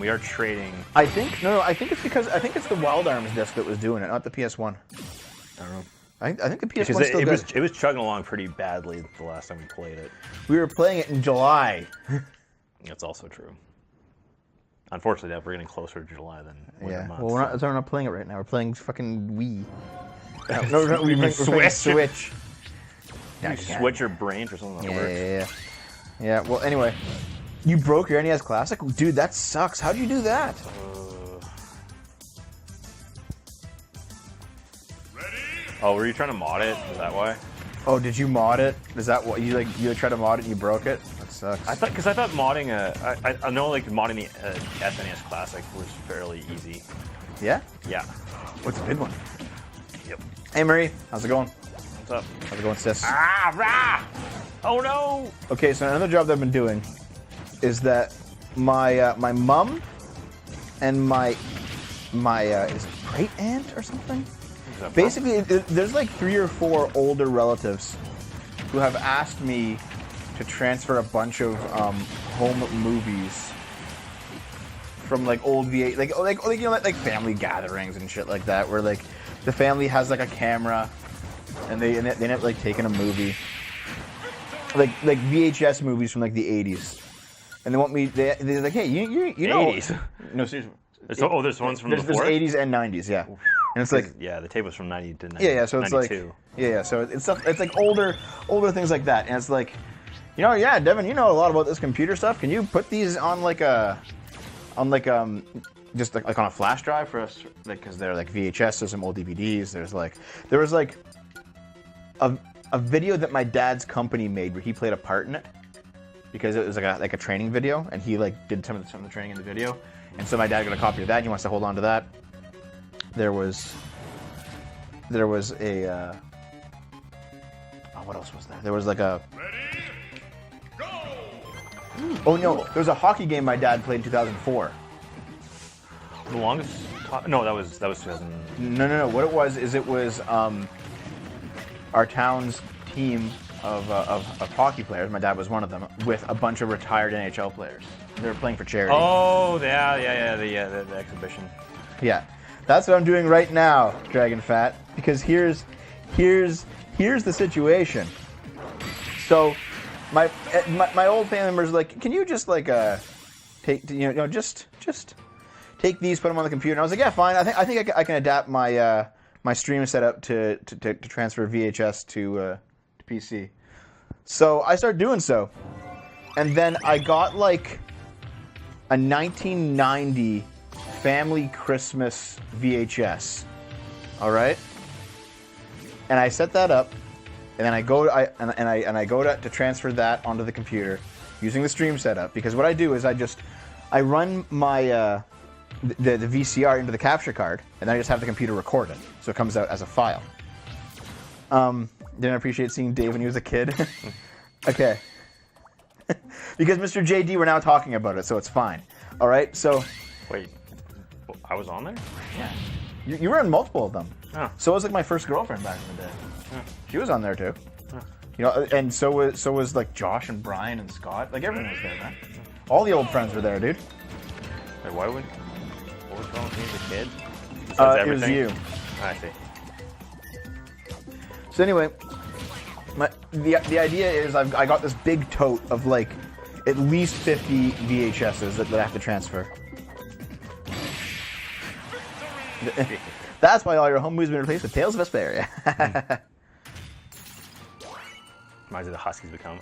[SPEAKER 2] we are trading.
[SPEAKER 1] I think it's because the Wild Arms disc that was doing it, not the PS1.
[SPEAKER 2] I don't know.
[SPEAKER 1] I think the PS1 still good.
[SPEAKER 2] It was chugging along pretty badly the last time we played it.
[SPEAKER 1] We were playing it in July.
[SPEAKER 2] That's also true. Unfortunately, we're getting closer to July than winter months.
[SPEAKER 1] Well, we're not playing it right now. We're playing fucking Wii. No, we're playing Switch.
[SPEAKER 2] You switch your brain for something that works.
[SPEAKER 1] Yeah. Well, anyway, you broke your NES Classic, dude. That sucks. How'd you do that?
[SPEAKER 2] Oh, were you trying to mod it? Is that why?
[SPEAKER 1] Oh, did you mod it? Is that what you tried to mod it and you broke it? That sucks.
[SPEAKER 2] I thought modding I know modding the SNES Classic was fairly easy.
[SPEAKER 1] Yeah?
[SPEAKER 2] Yeah.
[SPEAKER 1] What's a good one?
[SPEAKER 2] Yep.
[SPEAKER 1] Hey Marie, how's it going?
[SPEAKER 2] What's up?
[SPEAKER 1] How's it going, sis?
[SPEAKER 2] Ah, rah! Oh no!
[SPEAKER 1] Okay, so another job that I've been doing is that my my mom and my is it great aunt or something? Basically, there's like 3 or 4 older relatives who have asked me to transfer a bunch of home movies from like old VH, like family gatherings and shit like that, where like the family has like a camera and they end up like taking a movie, like VHS movies from like the 80s, and they want me. They're like, hey, you know,
[SPEAKER 2] 80s?
[SPEAKER 1] No, seriously.
[SPEAKER 2] There's ones from before?
[SPEAKER 1] There's 80s and 90s, yeah. And it's like,
[SPEAKER 2] yeah, the tape was from 90 to 90,
[SPEAKER 1] yeah, so it's
[SPEAKER 2] 92.
[SPEAKER 1] like, yeah, so it's stuff, it's like older things like that, and it's like, you know, yeah, Devin, you know a lot about this computer stuff. Can you put these on like just like on a flash drive for us, like, because they're like VHS, there's some old DVDs. There was like a video that my dad's company made where he played a part in it, because it was like a training video, and he like did some of the training in the video, and so my dad got a copy of that. And he wants to hold on to that. There was a what else was there? There was like a
[SPEAKER 3] Ready? Go!
[SPEAKER 1] oh no, there was a hockey game my dad played in 2004.
[SPEAKER 2] The longest? No, that was 2000.
[SPEAKER 1] No. What it was our town's team of hockey players. My dad was one of them, with a bunch of retired NHL players. They were playing for charity.
[SPEAKER 2] Oh, the exhibition.
[SPEAKER 1] Yeah, that's what I'm doing right now, Dragon Fat. Because here's the situation. So, my old family members are like, can you just like take just take these, put them on the computer? And I was like, yeah, fine. I think I can adapt my my stream setup to transfer VHS to PC. So I started doing so, and then I got like a 1990 family Christmas VHS. All right, and I set that up, and then I go to transfer that onto the computer using the stream setup, because what I do is I run my the VCR into the capture card, and then I just have the computer record it, so it comes out as a file. Didn't appreciate seeing Dave when he was a kid. Okay. Because Mr. JD, we're now talking about it, so it's fine. All right, so...
[SPEAKER 2] Wait, I was on there?
[SPEAKER 1] Yeah. You were in multiple of them.
[SPEAKER 2] Oh.
[SPEAKER 1] So was like my first girlfriend back in the day.
[SPEAKER 2] Oh.
[SPEAKER 1] She was on there too.
[SPEAKER 2] Oh.
[SPEAKER 1] You know, and so was like Josh and Brian and Scott. Like everyone was there, man. All the old friends were there, dude.
[SPEAKER 2] Wait, what was wrong with me as a kid?
[SPEAKER 1] It was you.
[SPEAKER 2] I see.
[SPEAKER 1] So anyway, the idea is I got this big tote of like at least 50 VHSs that I have to transfer. That's why all your home movies have been replaced with Tales of Vesperia.
[SPEAKER 2] Reminds me of the Huskies become.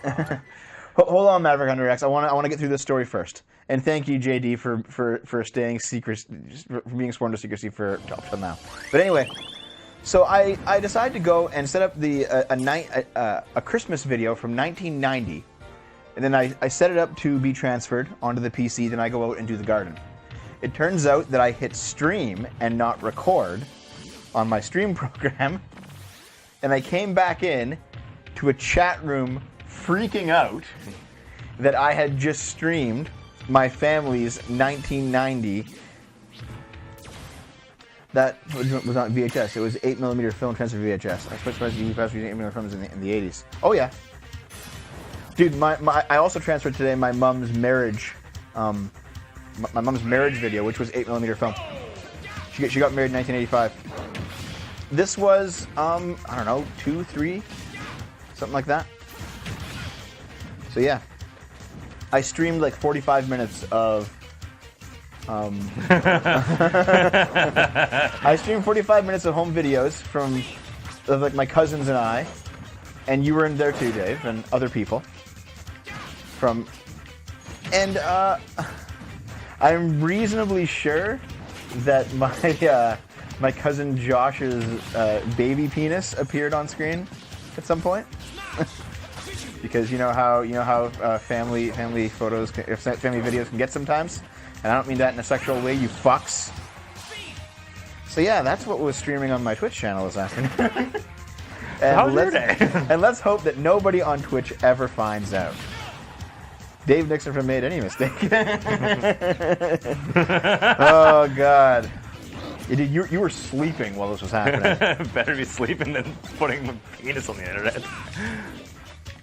[SPEAKER 1] Hold on, Maverick Under X. I want to get through this story first. And thank you, JD, for staying secret, for being sworn to secrecy for up till now. But anyway, so I decided to go and set up a Christmas video from 1990, and then I set it up to be transferred onto the PC. Then I go out and do the garden. It turns out that I hit stream and not record on my stream program, and I came back in to a chat room freaking out that I had just streamed my family's 1990. That was on VHS. It was 8mm film transfer VHS. I specialized in using 8mm films in the 80s. Oh yeah, dude. I also transferred today my mom's marriage. My mom's marriage video, which was 8mm film. She got married in 1985. This was I don't know, 2, 3, something like that. So yeah, I streamed like 45 minutes of. I streamed 45 minutes of home videos of like my cousins and I, and you were in there too, Dave, and other people. I'm reasonably sure that my cousin Josh's baby penis appeared on screen at some point. Because you know how family photos, family videos can get sometimes, and I don't mean that in a sexual way, you fucks. So yeah, that's what was streaming on my Twitch channel this afternoon.
[SPEAKER 2] How's your day?
[SPEAKER 1] And let's hope that nobody on Twitch ever finds out. Dave Nixon from Made Any Mistake. Oh God, dude, you were sleeping while this was happening.
[SPEAKER 2] Better be sleeping than putting my penis on the internet.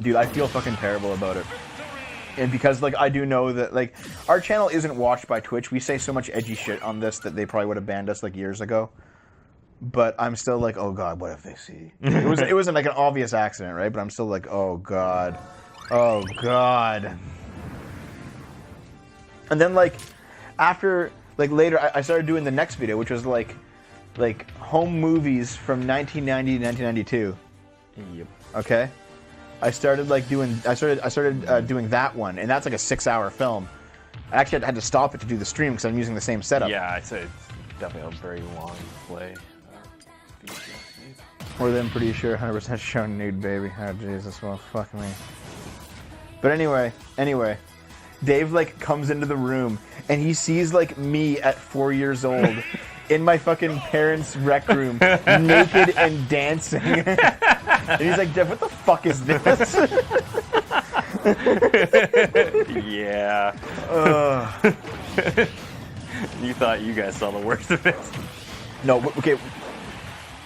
[SPEAKER 1] Dude, I feel fucking terrible about it. And because, like, I do know that, like, our channel isn't watched by Twitch. We say so much edgy shit on this that they probably would have banned us, like, years ago. But I'm still like, oh, God, what if they see? It wasn't, like, an obvious accident, right? But I'm still like, oh, God. Oh, God. And then, like, after, like, later, I started doing the next video, which was, like home movies from 1990 to 1992.
[SPEAKER 2] Yep.
[SPEAKER 1] Okay? I started doing that one, and that's like a 6-hour film. I actually had to stop it to do the stream because I'm using the same setup.
[SPEAKER 2] Yeah, I'd say it's definitely a very long play.
[SPEAKER 1] Or then pretty sure 100% shown nude, baby. Oh Jesus, well fuck me. But anyway, Dave like comes into the room and he sees like me at 4 years old in my fucking parents' rec room, naked and dancing. And he's like, Dev, what the fuck is this?
[SPEAKER 2] Yeah. You thought you guys saw the worst of it.
[SPEAKER 1] No, okay.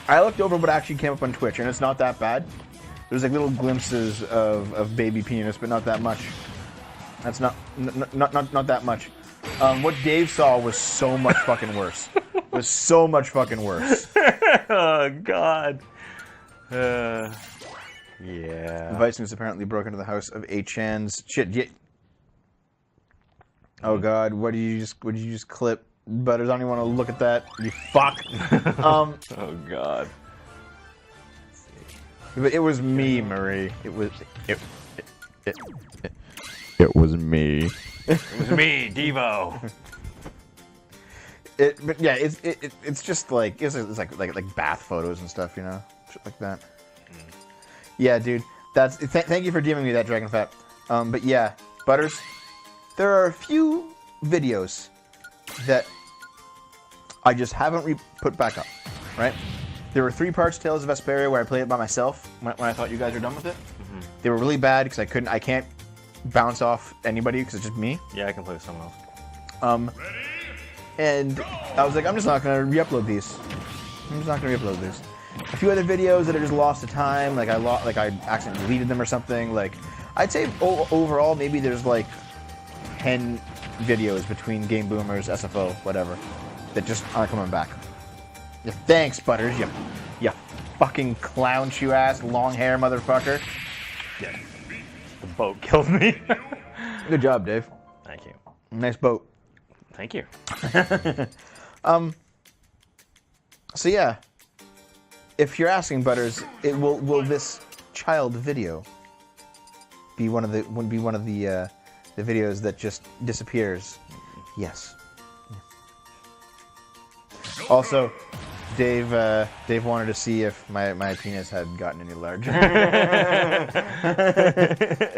[SPEAKER 1] I looked over what actually came up on Twitch, and it's not that bad. There's like little glimpses of baby penis, but not that much. That's not that much. What Dave saw was so much fucking worse. Was so much fucking worse.
[SPEAKER 2] Oh God. Yeah.
[SPEAKER 1] The Vikings apparently broke into the house of A-Chan's shit. Yeah. Oh God, what did you just clip? Butters, I don't even want to look at that. You fuck.
[SPEAKER 2] Oh God.
[SPEAKER 1] But it was me, Marie. It was. It was me.
[SPEAKER 2] It was me, Devo.
[SPEAKER 1] But yeah, it's just like it's like bath photos and stuff, you know, shit like that. Yeah, dude. Thank you for DMing me that, Dragon Fat. But yeah, Butters, there are a few videos that I just haven't put back up, right? There were 3 parts Tales of Vesperia where I played it by myself when I thought you guys were done with it. Mm-hmm. They were really bad because I can't bounce off anybody because it's just me.
[SPEAKER 2] Yeah, I can play with someone else.
[SPEAKER 1] And I was like, I'm just not gonna re-upload these. A few other videos that I just lost to time, like I accidentally deleted them or something. Like, I'd say overall maybe there's like 10 videos between Game Boomers, SFO, whatever, that just aren't coming back. Yeah, thanks, Butters. You fucking clown shoe ass, long hair motherfucker.
[SPEAKER 2] Yeah. The boat killed me.
[SPEAKER 1] Good job, Dave.
[SPEAKER 2] Thank you.
[SPEAKER 1] Nice boat.
[SPEAKER 2] Thank you.
[SPEAKER 1] So yeah, if you're asking, Butters, will this child video be one of the videos that just disappears? Yes. Also, Dave wanted to see if my penis had gotten any larger.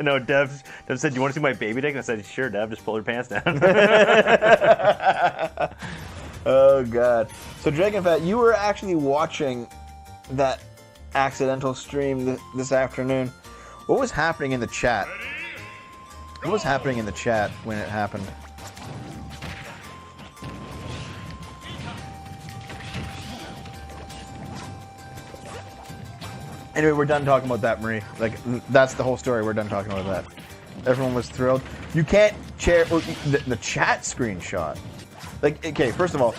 [SPEAKER 2] No, Dev said, "Do you want to see my baby dick?" And I said, "Sure, Dev. Just pull your pants down."
[SPEAKER 1] Oh God! So Dragon Fat, you were actually watching that accidental stream this afternoon. What was happening in the chat? What was happening in the chat when it happened? Anyway, we're done talking about that, Marie. Like, that's the whole story. We're done talking about that. Everyone was thrilled. You can't share the chat screenshot. Like, okay, first of all,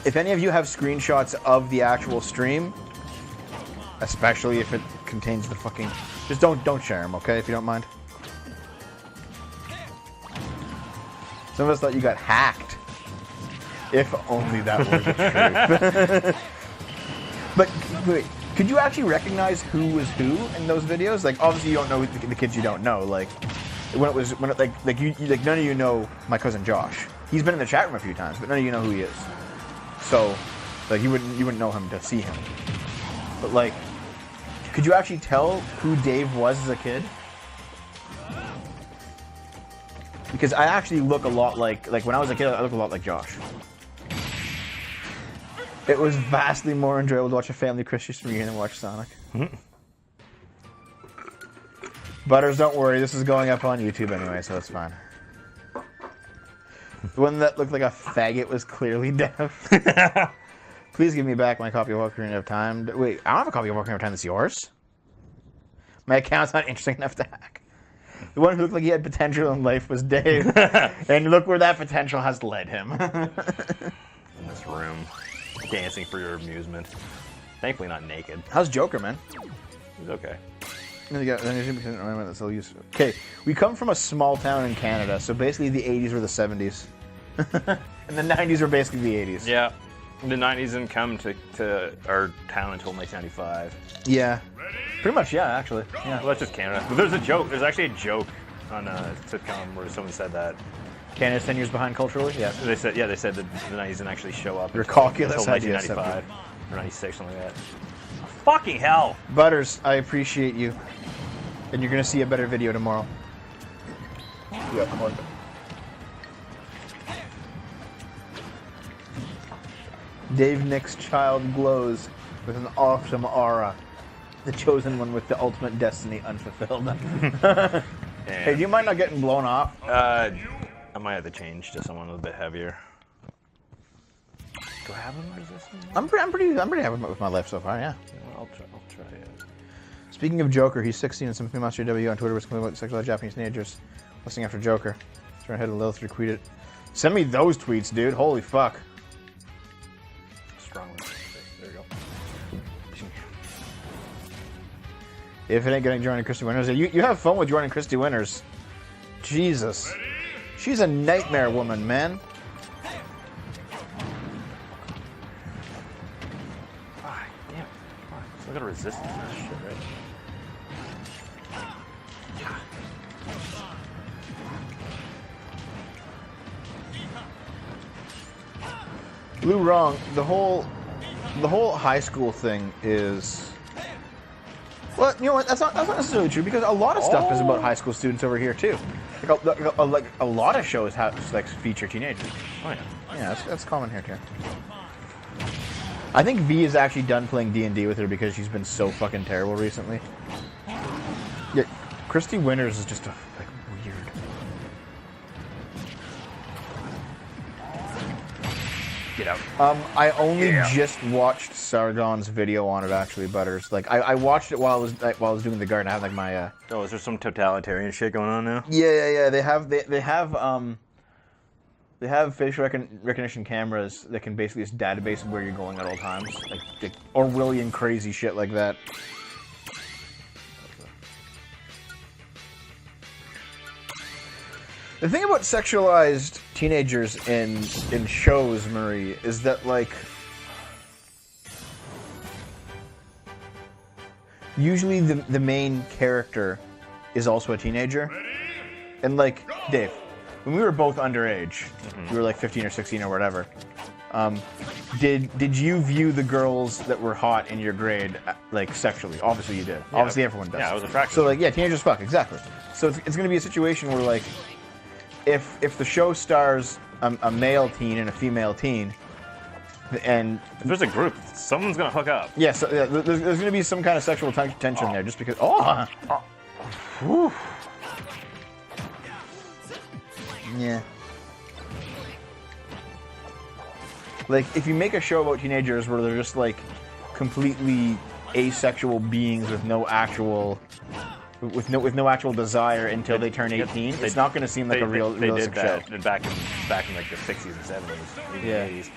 [SPEAKER 1] if any of you have screenshots of the actual stream, especially if it contains the fucking, just don't share them, okay? If you don't mind. Some of us thought you got hacked. If only that were the truth. But wait. Could you actually recognize who was who in those videos? Like, obviously you don't know the kids you don't know. Like, none of you know my cousin Josh. He's been in the chat room a few times, but none of you know who he is. So, like, you wouldn't know him to see him. But like, could you actually tell who Dave was as a kid? Because I actually look a lot like when I was a kid, I look a lot like Josh. It was vastly more enjoyable to watch a family Christmas reunion than watch Sonic. Mm-hmm. Butters, don't worry. This is going up on YouTube anyway, so it's fine. The one that looked like a faggot was clearly deaf. Please give me back my copy of Ocarina of Time. Wait, I don't have a copy of Ocarina of Time that's yours. My account's not interesting enough to hack. The one who looked like he had potential in life was Dave. And look where that potential has led him.
[SPEAKER 2] In this room. Dancing for your amusement. Thankfully not naked.
[SPEAKER 1] How's Joker, man?
[SPEAKER 2] He's okay.
[SPEAKER 1] Okay, we come from a small town in Canada, so basically the 80s were the 70s. And the 90s were basically the 80s.
[SPEAKER 2] Yeah. The 90s didn't come to our town until 1995.
[SPEAKER 1] Yeah. Pretty much, yeah, actually. Yeah.
[SPEAKER 2] Well, that's just Canada. But there's a joke. There's actually a joke on a sitcom where someone said that.
[SPEAKER 1] Canada's 10 years behind culturally? Yeah.
[SPEAKER 2] They said that the 90s didn't actually show up
[SPEAKER 1] Your
[SPEAKER 2] until
[SPEAKER 1] calculus
[SPEAKER 2] 1995 or 96, something like that. Fucking hell!
[SPEAKER 1] Butters, I appreciate you. And you're going to see a better video tomorrow. Yeah, come on. Dave Nick's child glows with an awesome aura. The chosen one with the ultimate destiny unfulfilled. Hey, do you mind not getting blown off?
[SPEAKER 2] I might have to change to someone a bit heavier. Do I have him resistance?
[SPEAKER 1] I'm pretty happy with my life so far, yeah.
[SPEAKER 2] I'll try it.
[SPEAKER 1] Speaking of Joker, he's 16 and some female Master W on Twitter was complaining about sexualized Japanese teenagers lusting after Joker. Trying to hit a Lilith retweeted. Send me those tweets, dude. Holy fuck.
[SPEAKER 2] Strong one. There you go.
[SPEAKER 1] If it ain't getting Jordan Christie Winters, you have fun with Jordan Christie Winters. Jesus. She's a nightmare woman, man.
[SPEAKER 2] Ah, damn. Come on. Still got a resistance to this shit, right?
[SPEAKER 1] Blue wrong. The whole high school thing is. Well, you know what? That's not necessarily true because a lot of stuff is about high school students over here too. Like a lot of shows have like feature teenagers.
[SPEAKER 2] Oh yeah.
[SPEAKER 1] Yeah, that's common here too. I think V is actually done playing D&D with her because she's been so fucking terrible recently. Yeah, Christy Winters is just a like weird.
[SPEAKER 2] Get out.
[SPEAKER 1] I only just watched Sargon's video on it actually, Butters. Like I watched it while I was doing the garden. I have like my
[SPEAKER 2] Oh, is there some totalitarian shit going on now?
[SPEAKER 1] Yeah. They have facial recognition cameras that can basically just database where you're going at all times, like Orwellian crazy shit like that. The thing about sexualized teenagers in shows, Marie, is that like usually the main character is also a teenager, and like Dave. When we were both underage, we were like 15 or 16 or whatever. Did you view the girls that were hot in your grade like sexually? Obviously you did. Yeah. Obviously everyone does.
[SPEAKER 2] Yeah, I was attracted.
[SPEAKER 1] So like, yeah, teenagers fuck, exactly. So it's going to be a situation where like, if the show stars a male teen and a female teen, and
[SPEAKER 2] if there's a group, someone's gonna hook up.
[SPEAKER 1] Yeah, so there's going to be some kind of sexual tension there, just because. Whew. Yeah. Like, if you make a show about teenagers where they're just, like, completely asexual beings with no actual desire until they turn 18, it's not going to seem like a realistic show.
[SPEAKER 2] They did that back in like the 60s and 70s,
[SPEAKER 1] Yeah.
[SPEAKER 2] 80s.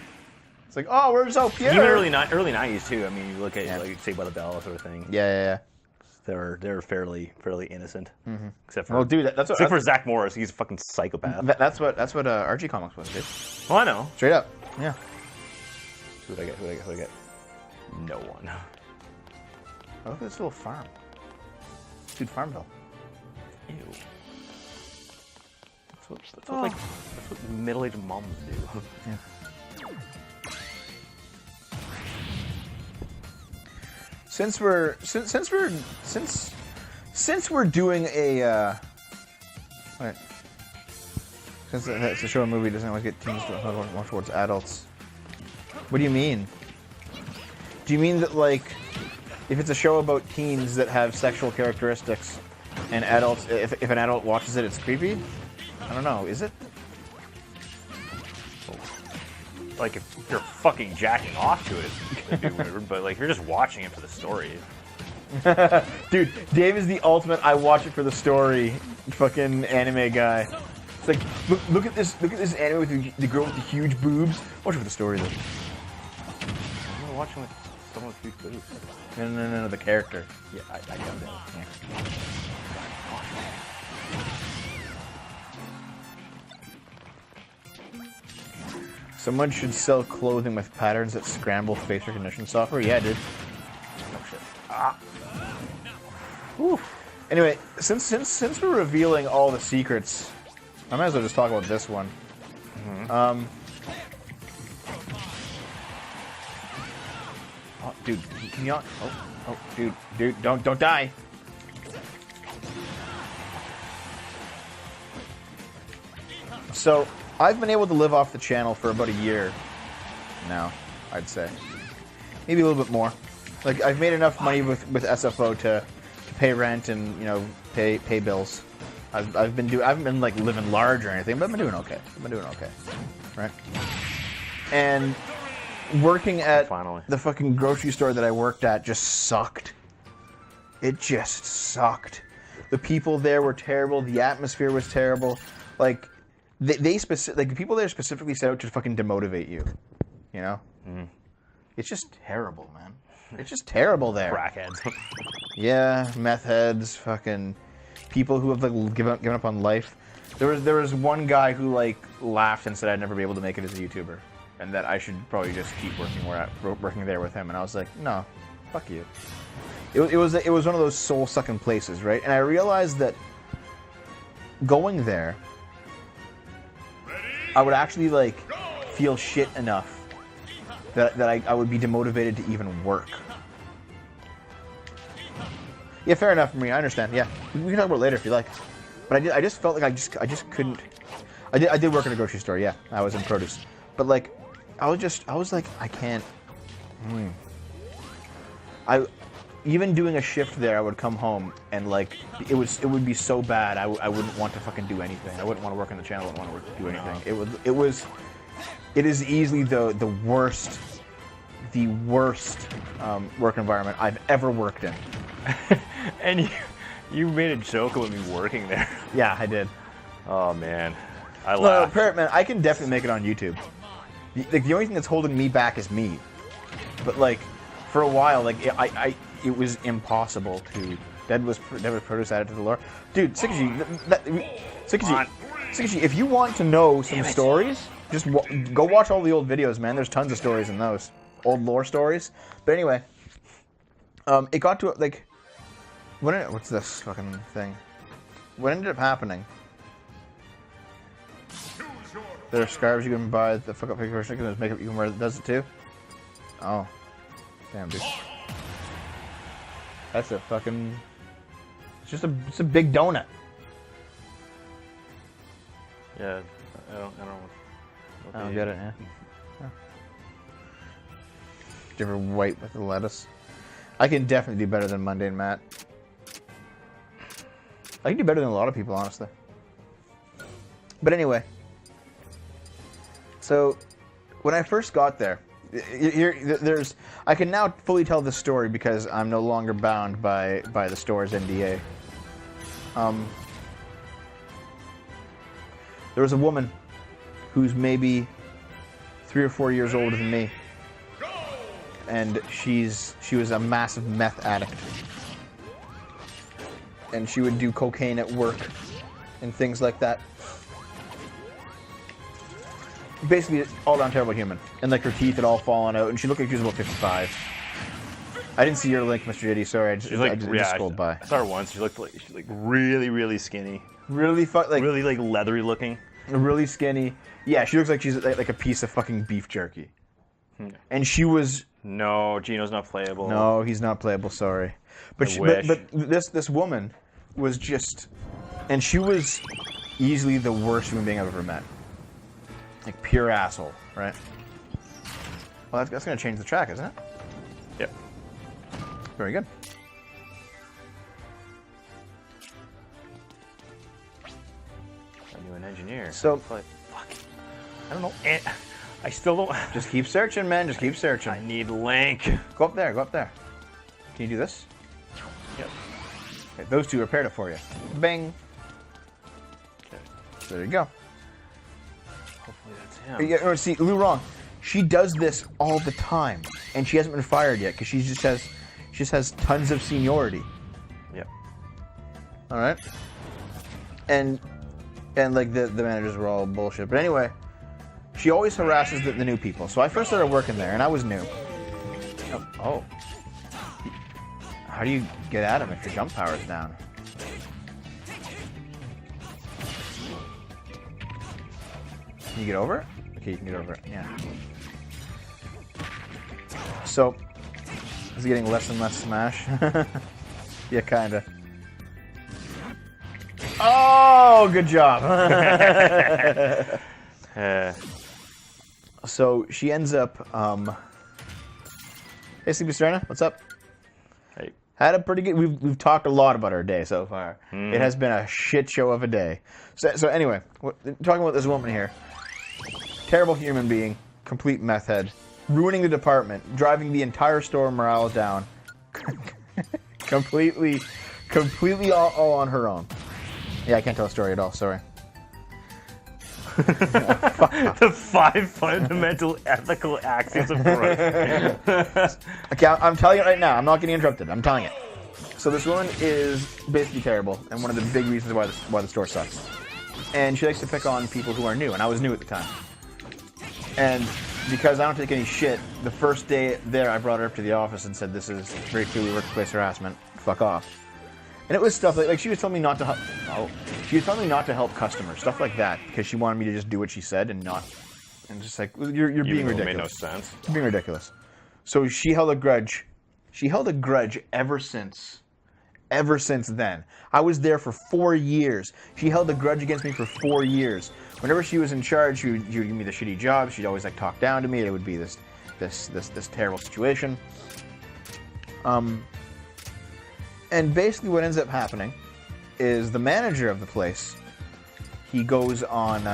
[SPEAKER 1] It's like, oh, we're so pure.
[SPEAKER 2] Even early 90s too. I mean, you look at like Saved by the Bell sort of thing.
[SPEAKER 1] Yeah.
[SPEAKER 2] They're fairly innocent, except for
[SPEAKER 1] that's
[SPEAKER 2] for Zach Morris. He's a fucking psychopath.
[SPEAKER 1] That's what Archie Comics was, dude.
[SPEAKER 2] Well, I know.
[SPEAKER 1] Straight up, yeah.
[SPEAKER 2] Who did I get? No one.
[SPEAKER 1] Oh, look at this little farm. Dude, Farmville.
[SPEAKER 2] Ew. That's what middle-aged moms do.
[SPEAKER 1] Yeah. Since we're doing a what? Since it's a show or movie, it doesn't always get teens to more towards adults. What do you mean? Do you mean that like if it's a show about teens that have sexual characteristics and adults, if an adult watches it, it's creepy? I don't know. Is it?
[SPEAKER 2] Like if you're fucking jacking off to it, it's gonna be weird. But like you're just watching it for the story.
[SPEAKER 1] Dude, Dave is the ultimate I watch it for the story fucking anime guy. It's like look at this anime with the girl with the huge boobs. Watch it for the story though.
[SPEAKER 2] I'm not watching with someone with huge boobs.
[SPEAKER 1] No, the character.
[SPEAKER 2] Yeah, I got that. Yeah.
[SPEAKER 1] Someone should sell clothing with patterns that scramble face recognition software. Yeah, dude. Oh shit. Whew. Anyway, since we're revealing all the secrets, I might as well just talk about this one. Oh, dude, can you? Oh, dude, don't die. So, I've been able to live off the channel for about a year now, I'd say. Maybe a little bit more. Like, I've made enough money with SFO to pay rent and, you know, pay bills. I haven't been like living large or anything, but I've been doing okay. Right? And working at the fucking grocery store that I worked at just sucked. It just sucked. The people there were terrible. The atmosphere was terrible. Like, the people there specifically set out to fucking demotivate you. You know? It's just terrible, man. It's just terrible there.
[SPEAKER 2] Crackheads.
[SPEAKER 1] Yeah, meth heads, fucking people who have like given up on life. There was one guy who like laughed and said I'd never be able to make it as a YouTuber, and that I should probably just keep working there with him. And I was like, no, fuck you. It was one of those soul sucking places, right? And I realized that going there, I would actually like feel shit enough that I would be demotivated to even work. Yeah, fair enough, Marie. I understand. Yeah, we can talk about it later if you like. But I just felt like I just couldn't. I did work in a grocery store. Yeah, I was in produce. But like, I was like, I can't. Even doing a shift there, I would come home and like it would be so bad. I wouldn't want to fucking do anything. I wouldn't want to work on the channel. I wouldn't want to do anything. It is easily the worst work environment I've ever worked in.
[SPEAKER 2] And you made a joke about me working there.
[SPEAKER 1] Yeah, I did.
[SPEAKER 2] Oh man, I
[SPEAKER 1] No,
[SPEAKER 2] laughed.
[SPEAKER 1] Parrot Man, I can definitely make it on YouTube. The only thing that's holding me back is me. But like, for a while, like it was impossible to. Dead was produce added to the lore. Dude, Sikaji, if you want to know some stories, just go watch all the old videos, man. There's tons of stories in those old lore stories. But anyway, it got to like, what's this fucking thing? What ended up happening? There are scarves you can buy. The fuck up picture person. There's makeup you can wear that does it too. Oh, damn, dude. That's a fucking. It's a big donut.
[SPEAKER 2] Yeah, I don't
[SPEAKER 1] get it. Yeah. Different white with the lettuce. I can definitely do better than Mundane Matt. I can do better than a lot of people, honestly. But anyway. So, when I first got there, I can now fully tell this story because I'm no longer bound by the store's NDA. There was a woman who's maybe 3 or 4 years older than me, and she was a massive meth addict, and she would do cocaine at work and things like that. Basically, all-around terrible human. And like her teeth had all fallen out, and she looked like she was about 55. I didn't see your link, Mr. Diddy. Sorry, I just scrolled by.
[SPEAKER 2] I saw her once. She looked really, really skinny.
[SPEAKER 1] Really
[SPEAKER 2] really like leathery looking.
[SPEAKER 1] Really skinny. Yeah, she looks like she's like a piece of fucking beef jerky. And she was.
[SPEAKER 2] No, Gino's not playable.
[SPEAKER 1] No, he's not playable. Sorry, but this woman was just, and she was easily the worst human being I've ever met. Like pure asshole, right? Well, that's going to change the track, isn't it?
[SPEAKER 2] Yep.
[SPEAKER 1] Very good.
[SPEAKER 2] I knew an engineer.
[SPEAKER 1] So,
[SPEAKER 2] fuck. I don't know. I still don't.
[SPEAKER 1] Just keep searching, man. Just keep searching.
[SPEAKER 2] I need Link.
[SPEAKER 1] Go up there. Go up there. Can you do this?
[SPEAKER 2] Yep.
[SPEAKER 1] Okay, those two repaired it for you. Bing.
[SPEAKER 2] Okay.
[SPEAKER 1] There you go.
[SPEAKER 2] Hopefully that's him.
[SPEAKER 1] Yeah, or see, Lou wrong. She does this all the time, and she hasn't been fired yet because she just has tons of seniority.
[SPEAKER 2] Yep.
[SPEAKER 1] All right. And like the managers were all bullshit. But anyway, she always harasses the new people. So I first started working there, and I was new. Oh. How do you get at him if your jump power is down? Can you get over it? Okay, you can get over it. Yeah. So, is it getting less and less smash? Yeah, kinda. Oh, good job. So she ends up. Hey, Sleepy Sterna, what's up?
[SPEAKER 2] Hey.
[SPEAKER 1] Had a pretty good. We've talked a lot about our day so far. It has been a shit show of a day. So anyway, talking about this woman here. Terrible human being, complete meth head, ruining the department, driving the entire store morale down, completely all on her own. Yeah, I can't tell a story at all. Sorry.
[SPEAKER 2] The 5 fundamental ethical axioms of growth.
[SPEAKER 1] Okay, I'm telling it right now. I'm not getting interrupted. I'm telling it. So this woman is basically terrible, and one of the big reasons why the store sucks. And she likes to pick on people who are new, and I was new at the time. And because I don't take any shit, the first day there, I brought her up to the office and said, "This is very clearly workplace harassment. Fuck off." And it was stuff like she was telling me not to help. Oh, she was telling me not to help customers, stuff like that, because she wanted me to just do what she said and not And just like, you're being
[SPEAKER 2] Even though it made
[SPEAKER 1] ridiculous.
[SPEAKER 2] no sense.
[SPEAKER 1] You're being ridiculous. So she held a grudge. She held a grudge ever since then. I was there for 4 years. She held a grudge against me for 4 years. Whenever she was in charge, she would give me the shitty job. She'd always like talk down to me. It would be this terrible situation. And basically what ends up happening is the manager of the place, he goes on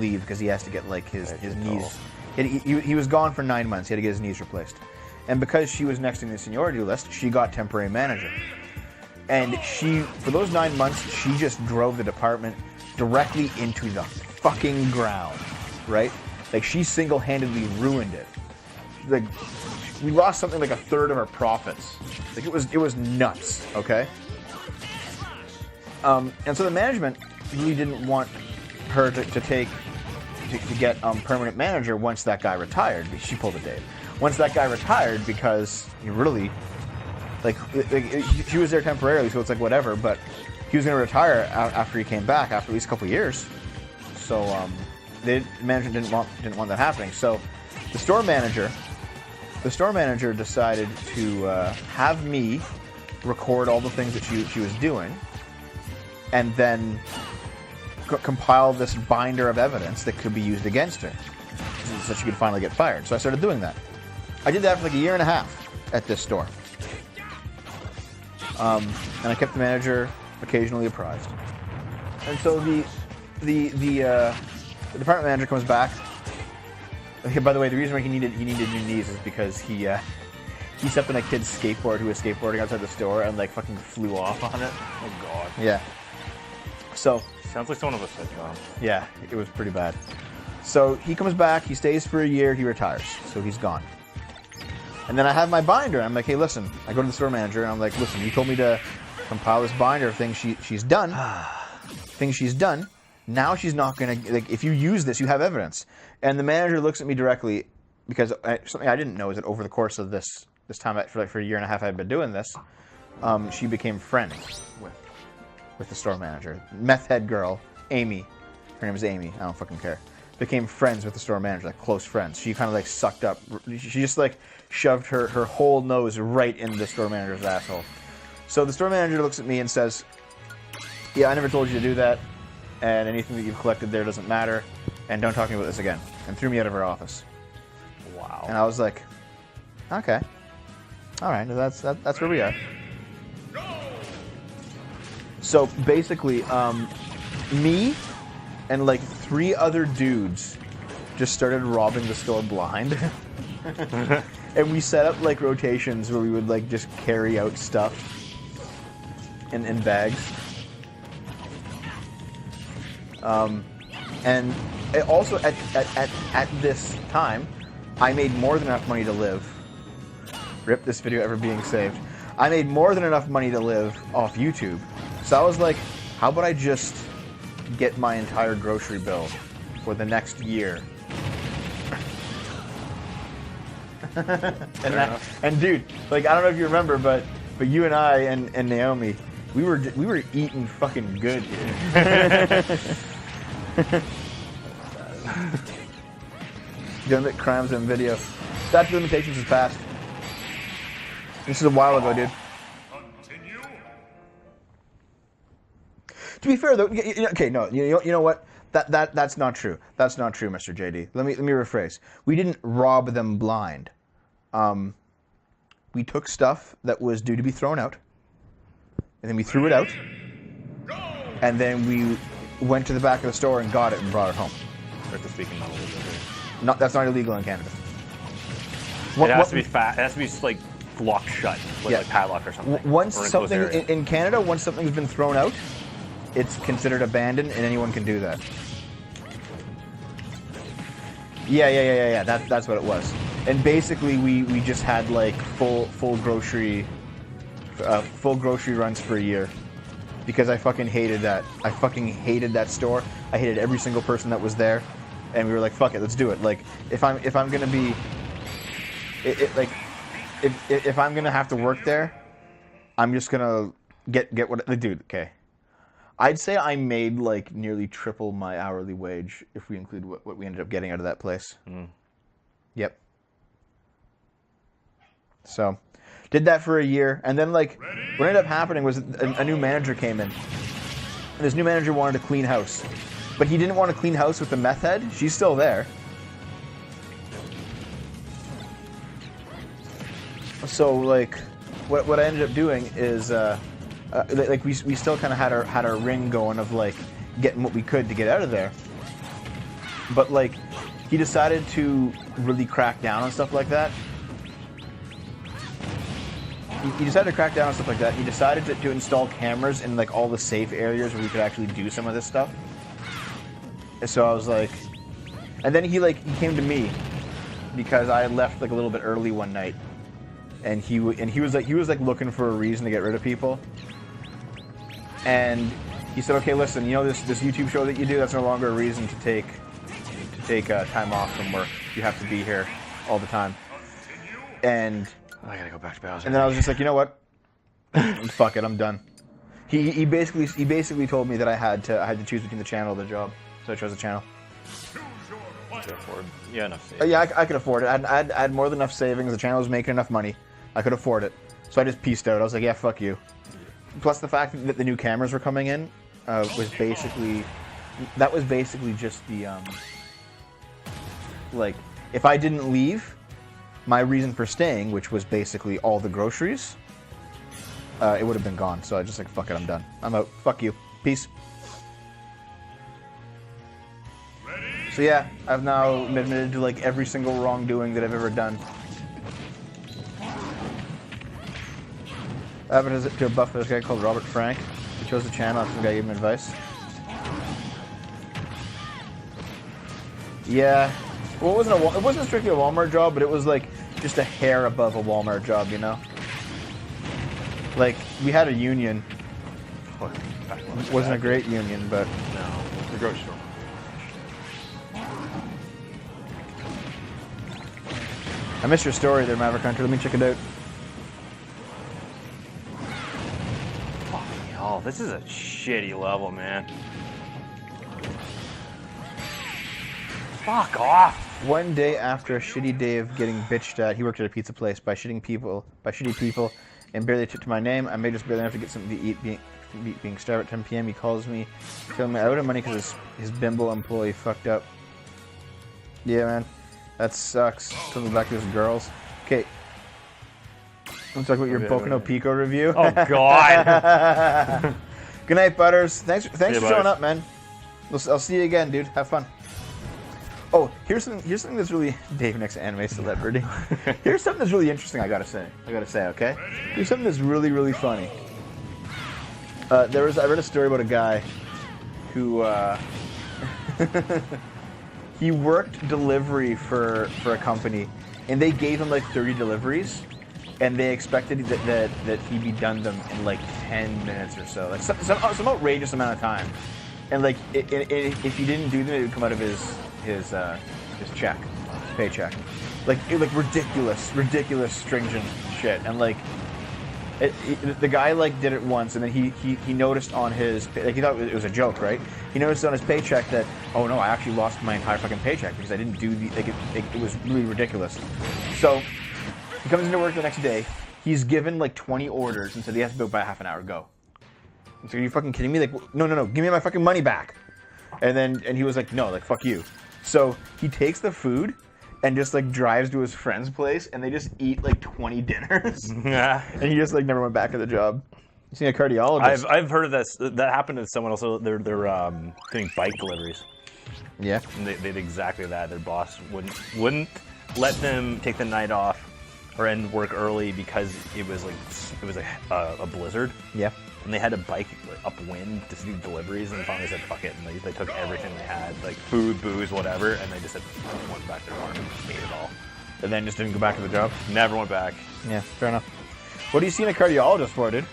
[SPEAKER 1] leave because he has to get like his knees. He was gone for 9 months. He had to get his knees replaced. And because she was next in the seniority list, she got temporary manager. And for those 9 months, she just drove the department directly into the fucking ground, right? Like, she single-handedly ruined it. Like, we lost something like a third of our profits. Like, it was nuts, okay? And so the management really didn't want her to get permanent manager once that guy retired. She pulled a Dave. Once that guy retired, because he really, like she was there temporarily, so it's like whatever. But he was going to retire after he came back after at least a couple of years. So the management didn't want that happening. So the store manager decided to have me record all the things that she was doing, and then compile this binder of evidence that could be used against her, so she could finally get fired. So I started doing that. I did that for like a year and a half at this store, and I kept the manager occasionally apprised. And so the department manager comes back. Okay, by the way, the reason why he needed new knees is because he stepped on a kid's skateboard who was skateboarding outside the store and like fucking flew off on it.
[SPEAKER 2] Oh god.
[SPEAKER 1] Yeah. So.
[SPEAKER 2] Sounds like someone of a sitcom.
[SPEAKER 1] Yeah, it was pretty bad. So he comes back, he stays for a year, he retires. So he's gone. And then I have my binder. I'm like, hey, listen. I go to the store manager and I'm like, listen, you told me to compile this binder of things she's done. Things she's done. Now she's not going to, like, if you use this, you have evidence. And the manager looks at me directly because something I didn't know is that over the course of this time, for a year and a half I've been doing this, she became friends with the store manager. Meth head girl, Amy. Her name is Amy. I don't fucking care. Became friends with the store manager, like close friends. She kind of like sucked up. She just like shoved her whole nose right in the store manager's asshole. So the store manager looks at me and says, yeah, I never told you to do that. And anything that you've collected there doesn't matter. And don't talk to me about this again. And threw me out of her office.
[SPEAKER 2] Wow.
[SPEAKER 1] And I was like, okay. All right, that's where we are. So basically, me and like 3 other dudes just started robbing the store blind. And we set up like rotations where we would like just carry out stuff in bags. And also at this time, I made more than enough money to live. Rip this video ever being saved. I made more than enough money to live off YouTube. So I was like, how about I just get my entire grocery bill for the next year? and dude, like, I don't know if you remember, but you and I and Naomi, we were eating fucking good. Gonna crimes on video. Statute of limitations is passed. This is a while ago, dude.
[SPEAKER 3] Continue.
[SPEAKER 1] To be fair, though, okay, no, you know what? That's not true. That's not true, Mr. JD. Let me rephrase. We didn't rob them blind. We took stuff that was due to be thrown out, and then we threw it out, and then we went to the back of the store and got it and brought it home.
[SPEAKER 2] Strictly speaking, not illegal.
[SPEAKER 1] That's not illegal in Canada.
[SPEAKER 2] It has to be fat. It has to be like locked shut, like a padlock or something.
[SPEAKER 1] Once
[SPEAKER 2] or
[SPEAKER 1] something in Canada, once something's been thrown out, it's considered abandoned, and anyone can do that. Yeah. That's what it was. And basically, we just had like full grocery runs for a year because I fucking hated that. I fucking hated that store. I hated every single person that was there, and we were like, "Fuck it, let's do it." Like, if I'm gonna be, if I'm gonna have to work there, I'm just gonna get what, dude. Okay, I'd say I made like nearly triple my hourly wage if we include what we ended up getting out of that place. Yep. So, did that for a year, and then like what ended up happening was a new manager came in, and this new manager wanted to clean house, but he didn't want to clean house with the meth head. She's still there. So like, what I ended up doing is like we still kind of had our ring going of like getting what we could to get out of there, but like he decided to really crack down on stuff like that. He decided to crack down on stuff like that. He decided to install cameras in like all the safe areas where we could actually do some of this stuff. And so I was like, and then he came to me because I had left like a little bit early one night, and he was like looking for a reason to get rid of people. And he said, okay, listen, you know this YouTube show that you do, that's no longer a reason to take time off from work. You have to be here all the time. And
[SPEAKER 2] I gotta go back to Bowser.
[SPEAKER 1] And then I was just like, you know what? Fuck it, I'm done. He basically told me that I had to choose between the channel and the job, so I chose the channel.
[SPEAKER 2] Yeah, enough savings.
[SPEAKER 1] Yeah, I could afford it. I had more than enough savings. The channel was making enough money. I could afford it. So I just pieced out. I was like, yeah, fuck you. Plus the fact that the new cameras were coming in was basically just the like if I didn't leave, my reason for staying, which was basically all the groceries, it would have been gone. So I just like, fuck it, I'm done. I'm out. Fuck you. Peace. So yeah, I've now admitted to like every single wrongdoing that I've ever done. I happened to a buff this guy called Robert Frank. He chose the channel after the guy gave him advice. Yeah. Well, it wasn't strictly a Walmart job, but it was like just a hair above a Walmart job, you know? Like, we had a union. It wasn't a great union, but...
[SPEAKER 2] No, the grocery store.
[SPEAKER 1] I missed your story there, Maverick Hunter. Let me check it out.
[SPEAKER 2] Fucking hell, this is a shitty level, man. Fuck off!
[SPEAKER 1] One day after a shitty day of getting bitched at, he worked at a pizza place by shitty people, and barely tipped my name. I made just barely enough to get something to eat. Being starved at 10 p.m., he calls me, telling me I owed him money because his bimbo employee fucked up. Yeah, man, that sucks. Coming back to his girls. Okay, let's talk about your Pocono Pico review.
[SPEAKER 2] Oh God!
[SPEAKER 1] Good night, Butters. Thanks for
[SPEAKER 2] Butters.
[SPEAKER 1] showing up, man. I'll see you again, dude. Have fun. Oh, here's something that's really Dave next to anime celebrity. Here's something that's really interesting. I gotta say, okay. Here's something that's really, really funny. I read a story about a guy who he worked delivery for a company, and they gave him like 30 deliveries, and they expected that he be done them in like 10 minutes or so, like some outrageous amount of time, and like if he didn't do them, it would come out of his check, his paycheck, like ridiculous stringent shit, and like the guy like did it once, and then he noticed on his, like, he thought it was a joke, right? He noticed on his paycheck that, oh no, I actually lost my entire fucking paycheck because I didn't do the, like, it was really ridiculous. So he comes into work the next day. He's given like 20 orders and said he has to go by half an hour. Go. And so, are you fucking kidding me? Like, no, give me my fucking money back. And he was like, no, like, fuck you. So he takes the food and just like drives to his friend's place, and they just eat like 20 dinners. Yeah. And he just like never went back to the job. You seen a cardiologist?
[SPEAKER 2] I've heard of this. That happened to someone else. They're doing bike deliveries.
[SPEAKER 1] Yeah.
[SPEAKER 2] And they did exactly that. Their boss wouldn't let them take the night off or end work early because it was a blizzard.
[SPEAKER 1] Yeah.
[SPEAKER 2] And they had to bike upwind to do deliveries, and finally said fuck it, and they took everything they had, like food, booze, whatever, and they just said went back to their farm and ate it all.
[SPEAKER 1] And then just didn't go back to the job?
[SPEAKER 2] Never went back.
[SPEAKER 1] Yeah, fair enough. What do you see in a cardiologist for, dude?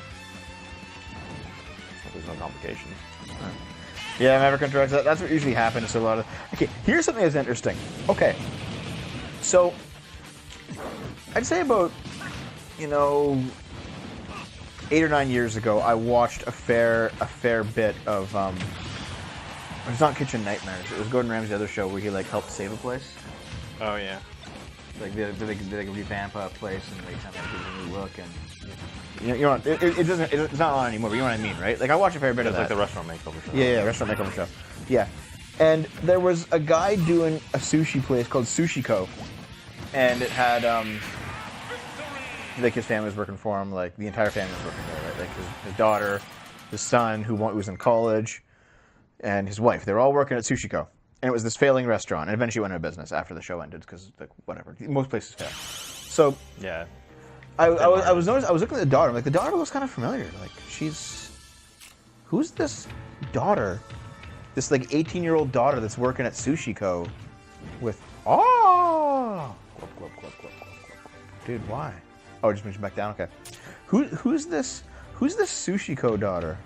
[SPEAKER 2] There's no complications.
[SPEAKER 1] Yeah, Maverick contracts. That's what usually happens to a lot of... Okay, here's something that's interesting. Okay, so I'd say about, 8 or 9 years ago, I watched a fair bit of it's not Kitchen Nightmares. It was Gordon Ramsay's other show where he like helped save a place.
[SPEAKER 2] Oh yeah.
[SPEAKER 1] Like they revamp a place and like kind of give it a new look and you know it's not on anymore. But you know what I mean, right? Like I watch a fair bit of that.
[SPEAKER 2] Like the restaurant makeover show.
[SPEAKER 1] Yeah, restaurant makeover show. Yeah, and there was a guy doing a sushi place called Sushi Co. And it had like his family was working for him. Like the entire family was working there, right? Like his daughter, his son who was in college, and his wife. They were all working at Sushi Co. And it was this failing restaurant, and eventually went out of business after the show ended because like whatever, most places fail. So
[SPEAKER 2] yeah,
[SPEAKER 1] I was looking at the daughter. I'm like, the daughter looks kind of familiar. Like who's this daughter? This like 18-year-old daughter that's working at Sushi Co. with dude, why? Oh, just moved back down. Okay, who's this Sushi Co. daughter?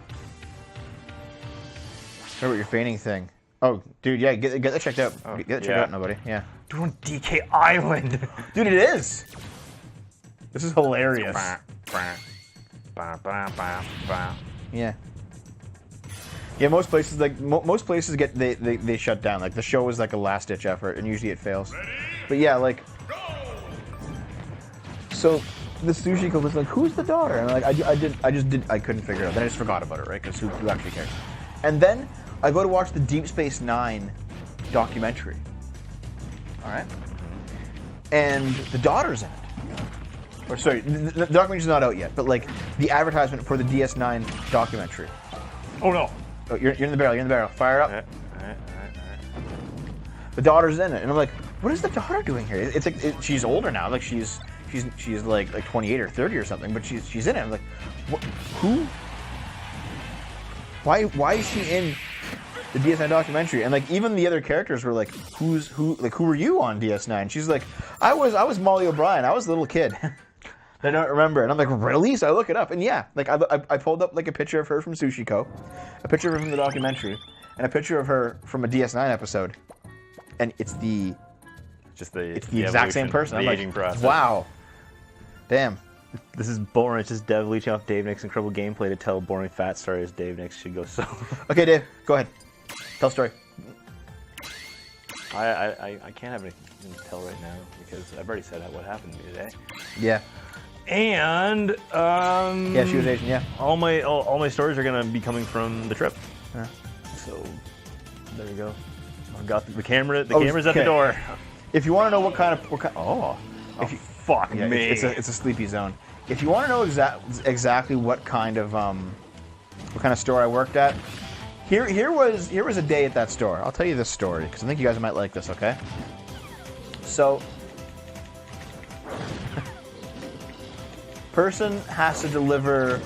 [SPEAKER 1] Remember what your feigning thing. Oh, dude, yeah, get that checked out.
[SPEAKER 2] Oh,
[SPEAKER 1] get that checked out, nobody. Yeah.
[SPEAKER 2] Doing DK Island.
[SPEAKER 1] Dude, it is. This is hilarious. Yeah. Yeah, most places most places get they shut down. Like the show is like a last ditch effort, and usually it fails. But yeah, like. So the Sushi Co was like, who's the daughter? And like I couldn't figure it out. Then I just forgot about it, right? Because who actually cares? And then I go to watch the Deep Space Nine documentary. All right, and the daughter's in it. Or sorry, the documentary's not out yet, but like the advertisement for the DS9 documentary.
[SPEAKER 2] Oh no!
[SPEAKER 1] Oh, you're in the barrel. You're in the barrel. Fire up.
[SPEAKER 2] All right.
[SPEAKER 1] The daughter's in it, and I'm like, what is the daughter doing here? It's like she's older now. Like she's like 28 or 30 or something, but she's in it. I'm like, who? Why is she in the DS9 documentary? And like even the other characters were like, who were you on DS9? She's like, I was Molly O'Brien. I was a little kid. I don't remember. And I'm like, really? So I look it up, and yeah, like I pulled up like a picture of her from Sushi Co, a picture of her from the documentary, and a picture of her from a DS9 episode, and it's the exact same person.
[SPEAKER 2] The
[SPEAKER 1] I'm
[SPEAKER 2] aging
[SPEAKER 1] like,
[SPEAKER 2] process.
[SPEAKER 1] wow, damn.
[SPEAKER 2] This is boring. It's just Dev leeching off Dave Nick's incredible gameplay to tell boring fat stories. Dave Nick should go so.
[SPEAKER 1] Okay, Dave, go ahead. Tell a story.
[SPEAKER 2] I can't have anything to tell right now because I've already said what happened to me today.
[SPEAKER 1] Yeah.
[SPEAKER 2] And
[SPEAKER 1] Yeah, she was Asian. Yeah.
[SPEAKER 2] all my stories are gonna be coming from the trip.
[SPEAKER 1] Yeah.
[SPEAKER 2] So there you go. I've got the camera. The camera's at the
[SPEAKER 1] okay.
[SPEAKER 2] door.
[SPEAKER 1] If you want to know what kind,
[SPEAKER 2] Fuck
[SPEAKER 1] yeah,
[SPEAKER 2] me.
[SPEAKER 1] it's a sleepy zone. If you want to know exactly what kind of store I worked at, here was a day at that store. I'll tell you this story because I think you guys might like this. Okay. So, person has to deliver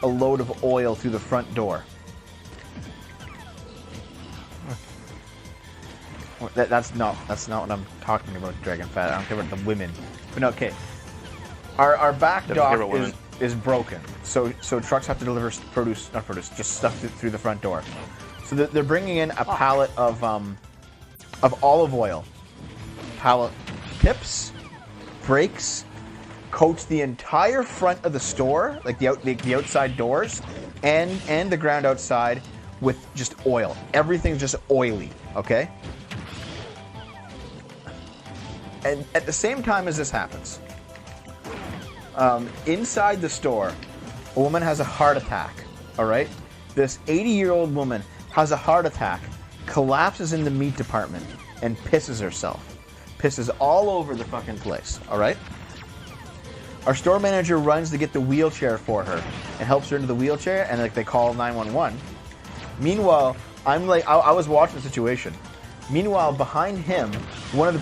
[SPEAKER 1] a load of oil through the front door. That's not what I'm talking about, Dragon Fat. I don't care about the women. But no, okay. Our back dock is broken, so trucks have to deliver just stuff through the front door. So they're bringing in a pallet of olive oil, pallet tips, brakes, coats the entire front of the store, like the outside doors, and the ground outside with just oil. Everything's just oily. Okay. And at the same time as this happens, inside the store, a woman has a heart attack, all right? This 80-year-old woman has a heart attack, collapses in the meat department, and pisses herself. Pisses all over the fucking place, all right? Our store manager runs to get the wheelchair for her and helps her into the wheelchair, and like they call 911. Meanwhile, I'm like, I was watching the situation. Meanwhile, behind him, one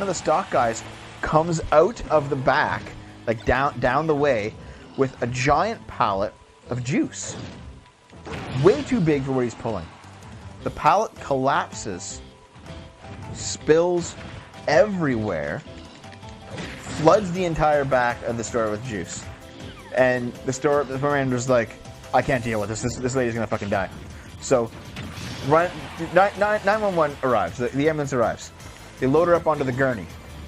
[SPEAKER 1] of the stock guys comes out of the back, like down the way, with a giant pallet of juice. Way too big for what he's pulling. The pallet collapses, spills everywhere, floods the entire back of the store with juice. And the store manager's like, I can't deal with this. This lady's gonna fucking die. So, 911 arrives. The ambulance arrives. They load her up onto the gurney.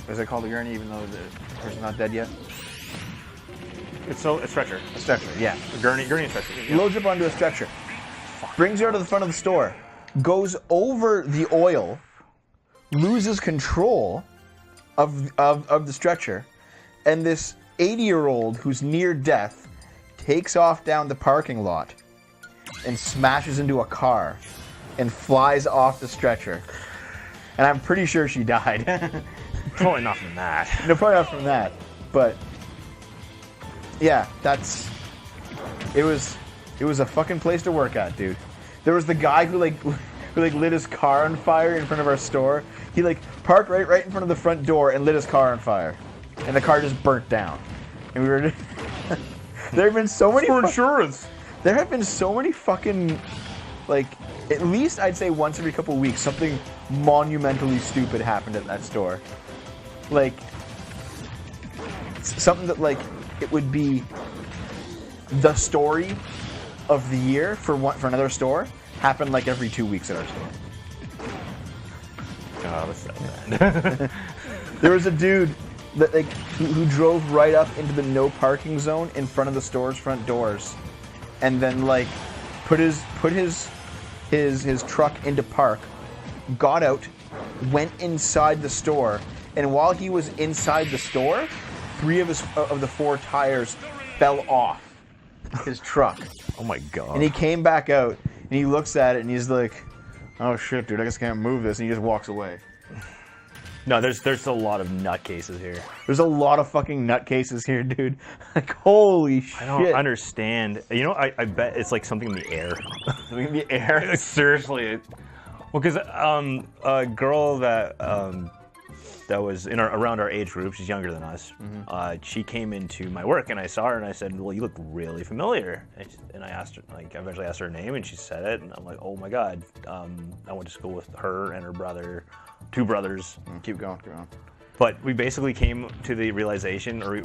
[SPEAKER 1] Is it called the gurney, even though the person's not dead yet?
[SPEAKER 2] It's a stretcher.
[SPEAKER 1] A stretcher, yeah.
[SPEAKER 2] A gurney and stretcher. Yeah.
[SPEAKER 1] Loads up onto a stretcher. Brings her to the front of the store. Goes over the oil. Loses control of the stretcher. And this 80-year-old who's near death takes off down the parking lot and smashes into a car and flies off the stretcher. And I'm pretty sure she died.
[SPEAKER 2] Probably not from that.
[SPEAKER 1] No, probably not from that. But yeah, it was a fucking place to work at, dude. There was the guy who lit his car on fire in front of our store. He parked right in front of the front door and lit his car on fire. And the car just burnt down. And we were there have been so many
[SPEAKER 2] for insurance.
[SPEAKER 1] There have been so many fucking at least I'd say once every couple of weeks something monumentally stupid happened at that store. Something that it would be the story of the year for another store happened every 2 weeks at our store.
[SPEAKER 2] Oh, that's so bad.
[SPEAKER 1] There was a dude that who drove right up into the no parking zone in front of the store's front doors, and then put his truck into park, got out, went inside the store, and while he was inside the store, 3 of the 4 tires fell off his truck.
[SPEAKER 2] Oh my god.
[SPEAKER 1] And he came back out and he looks at it and he's like, "Oh shit, dude, I guess I can't move this," and he just walks away.
[SPEAKER 2] No, there's a lot of nutcases here.
[SPEAKER 1] There's a lot of fucking nutcases here, dude. Holy shit.
[SPEAKER 2] I don't understand. You know, I bet it's something in the air.
[SPEAKER 1] Something in the air?
[SPEAKER 2] Seriously. Well, because a girl that was around our age group, she's younger than us, she came into my work and I saw her and I said, "Well, you look really familiar." And I asked her, I eventually asked her name and she said it, and I'm like, "Oh my god, I went to school with her and her brother, 2 brothers."
[SPEAKER 1] Keep going.
[SPEAKER 2] But we basically came to the realization, or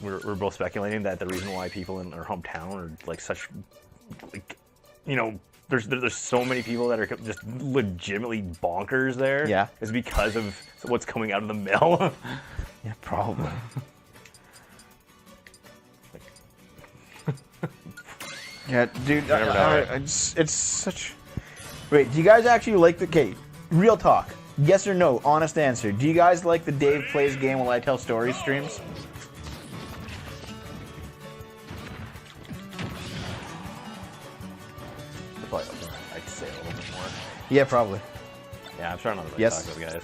[SPEAKER 2] we're both speculating that the reason why people in our hometown are such, there's so many people that are just legitimately bonkers there.
[SPEAKER 1] Yeah.
[SPEAKER 2] Is because of what's coming out of the mill.
[SPEAKER 1] Yeah, probably. Yeah, dude. It's such. Wait, do you guys actually like the? Okay, real talk. Yes or no? Honest answer. Do you guys like the Dave Plays Game While I Tell Stories streams?
[SPEAKER 2] I'd say a little bit more.
[SPEAKER 1] Yeah, probably.
[SPEAKER 2] Yeah, I'm starting to talk
[SPEAKER 1] Yes.
[SPEAKER 2] to those guys.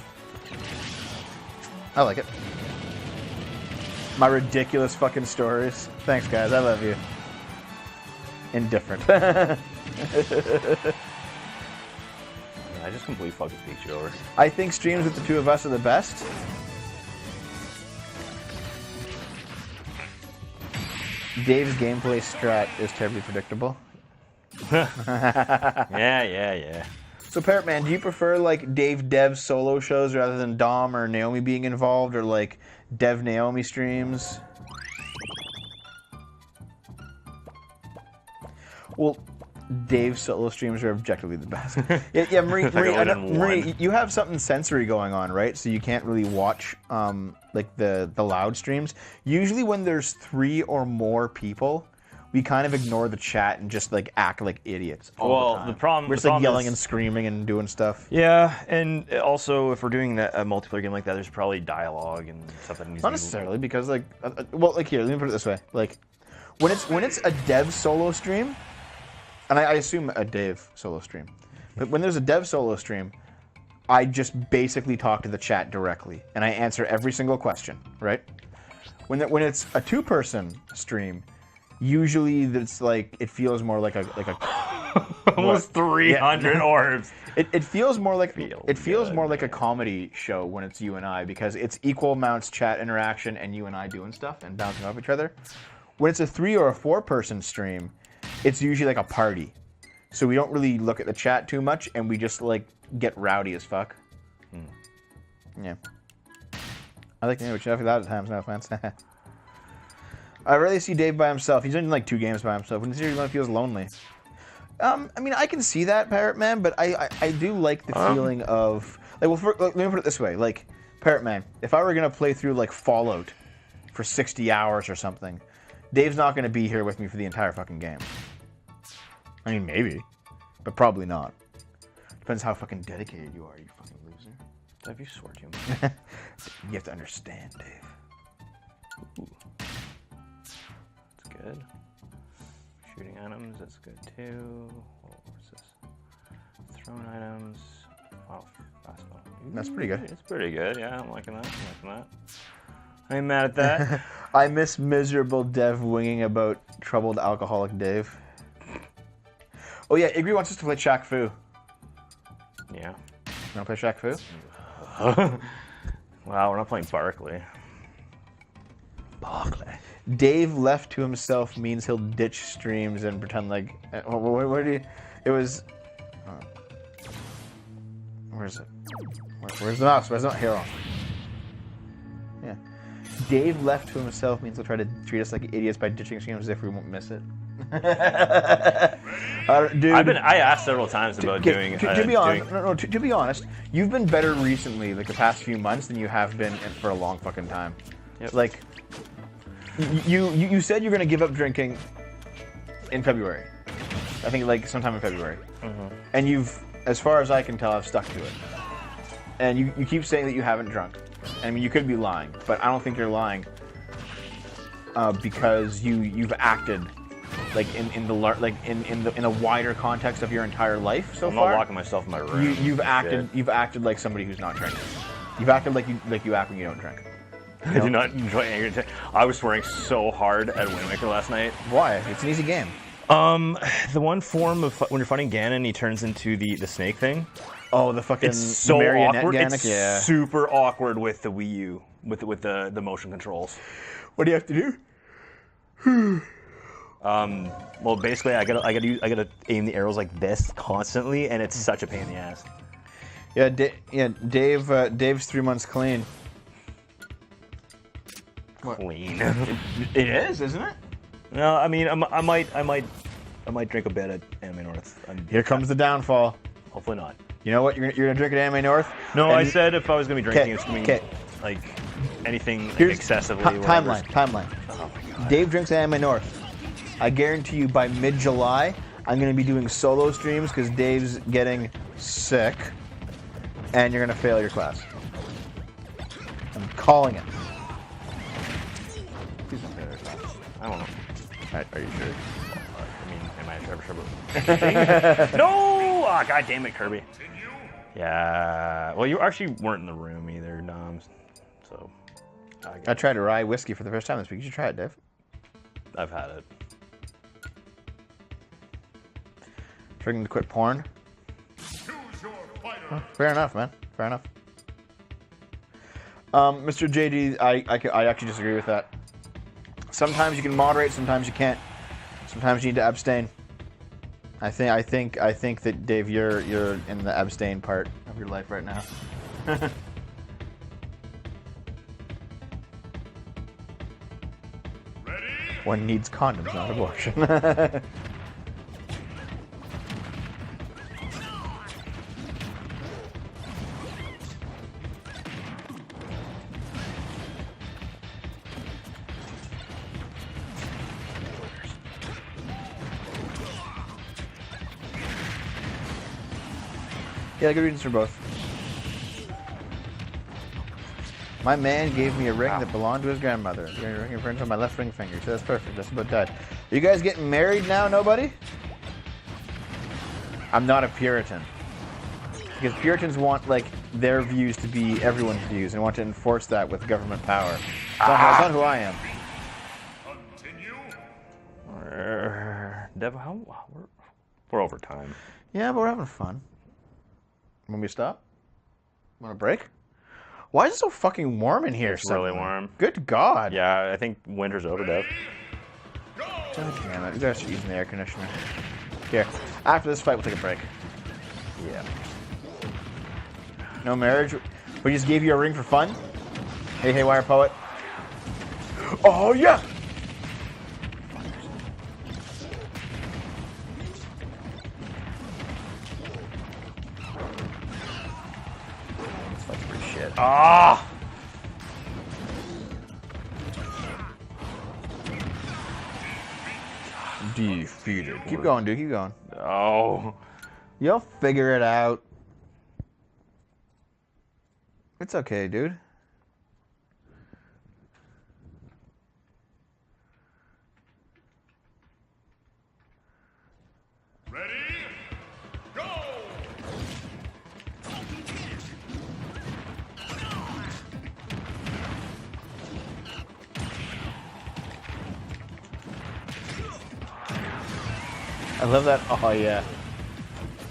[SPEAKER 1] I like it. My ridiculous fucking stories. Thanks, guys. I love you. Indifferent.
[SPEAKER 2] I just completely fucking speak you over.
[SPEAKER 1] I think streams with the 2 of us are the best. Dave's gameplay strat is terribly predictable.
[SPEAKER 2] Yeah.
[SPEAKER 1] So, Parrot Man, do you prefer Dave Dev solo shows rather than Dom or Naomi being involved, or Dev Naomi streams? Well, Dave's solo streams are objectively the best. Yeah, Marie, you have something sensory going on, right? So you can't really watch the loud streams. Usually when there's 3 or more people, we kind of ignore the chat and just act like idiots all the time.
[SPEAKER 2] The problem,
[SPEAKER 1] we're just yelling and screaming and doing stuff.
[SPEAKER 2] Yeah, and also if we're doing a multiplayer game like that, there's probably dialogue and stuff that needs
[SPEAKER 1] Not
[SPEAKER 2] to be...
[SPEAKER 1] necessarily, because here, let me put it this way: when it's a Dev solo stream. And I assume a Dave solo stream. But when there's a Dev solo stream, I just basically talk to the chat directly. And I answer every single question, right? When it's a 2-person stream, usually it's it feels more like a
[SPEAKER 2] almost 300 orbs.
[SPEAKER 1] It feels more like more like a comedy show when it's you and I, because it's equal amounts chat interaction and you and I doing stuff and bouncing off each other. When it's a 3 or a 4-person stream, it's usually a party. So we don't really look at the chat too much, and we just get rowdy as fuck. Yeah. I like to check that at times, no offense. I rarely see Dave by himself. He's in 2 games by himself. When he feels lonely. I mean, I can see that, Parrot Man, but I do like the feeling of let me put it this way: Parrot Man, if I were gonna play through Fallout for 60 hours or something, Dave's not going to be here with me for the entire fucking game. I mean, maybe, but probably not. Depends how fucking dedicated you are, you fucking loser.
[SPEAKER 2] Dave, you swear too much.
[SPEAKER 1] You have to understand, Dave.
[SPEAKER 2] Ooh. That's good. Shooting items, that's good too. What's this? Thrown items. Wow, fastball.
[SPEAKER 1] That's pretty good.
[SPEAKER 2] It's pretty good, yeah, I'm liking that. I ain't mad at that.
[SPEAKER 1] I miss miserable Dev winging about troubled alcoholic Dave. Oh yeah, Iggy wants us to play Shaq Fu.
[SPEAKER 2] Yeah.
[SPEAKER 1] You wanna play Shaq Fu?
[SPEAKER 2] Wow, we're not playing Barkley.
[SPEAKER 1] Dave left to himself means he'll ditch streams and pretend like. Where do you? It was. Where's it? Where's the mouse? Where's the mouse? Here on. Yeah. Dave left to himself means he'll try to treat us like idiots by ditching streams as if we won't miss it. Dude,
[SPEAKER 2] I asked several times about doing.
[SPEAKER 1] To be honest, to be honest, you've been better recently, like the past few months, than you have been for a long fucking time.
[SPEAKER 2] Yep.
[SPEAKER 1] Like, you said you're gonna give up drinking in February. I think like sometime in February, and you've, as far as I can tell, have stuck to it. And you keep saying that you haven't drunk. I mean, you could be lying, but I don't think you're lying because you've acted like in a wider context of your entire life so
[SPEAKER 2] I'm
[SPEAKER 1] far.
[SPEAKER 2] not locking myself in my room.
[SPEAKER 1] You've acted like somebody who's not drinking. You've acted like you act when you don't drink.
[SPEAKER 2] I do not enjoy anger. I was swearing so hard at Wind Waker last night.
[SPEAKER 1] Why? It's an easy game.
[SPEAKER 2] The one form of when you're fighting Ganon, he turns into the snake thing.
[SPEAKER 1] Oh, the fucking
[SPEAKER 2] It's so
[SPEAKER 1] marionette
[SPEAKER 2] awkward.
[SPEAKER 1] Ganon?
[SPEAKER 2] It's
[SPEAKER 1] Yeah.
[SPEAKER 2] super awkward with the Wii U, with the motion controls.
[SPEAKER 1] What do you have to do?
[SPEAKER 2] Well, basically, I gotta aim the arrows like this constantly, and it's such a pain in the ass.
[SPEAKER 1] Yeah, Dave's 3 months clean.
[SPEAKER 2] Clean.
[SPEAKER 1] It is, isn't it?
[SPEAKER 2] No, I mean, I might drink a bit at Anime North.
[SPEAKER 1] Here comes the downfall.
[SPEAKER 2] Hopefully not.
[SPEAKER 1] You know what? You're gonna drink at Anime North?
[SPEAKER 2] No,
[SPEAKER 1] And
[SPEAKER 2] I said if I was gonna be drinking, it's gonna be
[SPEAKER 1] okay.
[SPEAKER 2] like anything
[SPEAKER 1] Here's
[SPEAKER 2] excessively.
[SPEAKER 1] timeline.
[SPEAKER 2] Oh my god.
[SPEAKER 1] Dave drinks at Anime North. I guarantee you by mid-July, I'm gonna be doing solo streams because Dave's getting sick, and you're gonna fail your class. I'm calling it. Please don't fail your class.
[SPEAKER 2] I don't know.
[SPEAKER 1] Are you sure?
[SPEAKER 2] I mean, am I ever sure? No! Ah, god damn it, Kirby. Yeah. Well, you actually weren't in the room either, Dom. So.
[SPEAKER 1] I tried a rye whiskey for the first time this week. You should try it, Dave.
[SPEAKER 2] I've had it.
[SPEAKER 1] Drinking to quit porn.
[SPEAKER 3] Choose your fighter.
[SPEAKER 1] Fair enough, man. Fair enough. Mr. JD, I actually disagree with that. Sometimes you can moderate, sometimes you can't. Sometimes you need to abstain. I think that Dave, you're in the abstain part of your life right now.
[SPEAKER 3] Ready?
[SPEAKER 1] One needs condoms, not abortion. Yeah, good reasons for both. My man gave me a ring that belonged to his grandmother. The ring infringed on my left ring finger. So that's perfect. That's about that. Are you guys getting married now? Nobody? I'm not a Puritan. Because Puritans want like their views to be everyone's views and want to enforce that with government power. It's not who I am.
[SPEAKER 3] Continue.
[SPEAKER 2] Dev, we're over time.
[SPEAKER 1] Yeah, but we're having fun. Want me to stop? Want a break? Why is it so fucking warm in here?
[SPEAKER 2] It's really warm.
[SPEAKER 1] Good God.
[SPEAKER 2] Yeah, I think winter's over, Dev.
[SPEAKER 1] God damn it. You guys are using the air conditioner. Here. After this fight, we'll take a break.
[SPEAKER 2] Yeah.
[SPEAKER 1] No marriage? We just gave you a ring for fun? Hey, Haywire Poet. Oh, yeah! This fight's pretty shit.
[SPEAKER 2] Ah!
[SPEAKER 1] Defeated. Keep going, dude. Keep going.
[SPEAKER 2] Oh.
[SPEAKER 1] You'll figure it out. It's okay, dude.
[SPEAKER 3] Ready? Go!
[SPEAKER 1] I love that. Oh, yeah.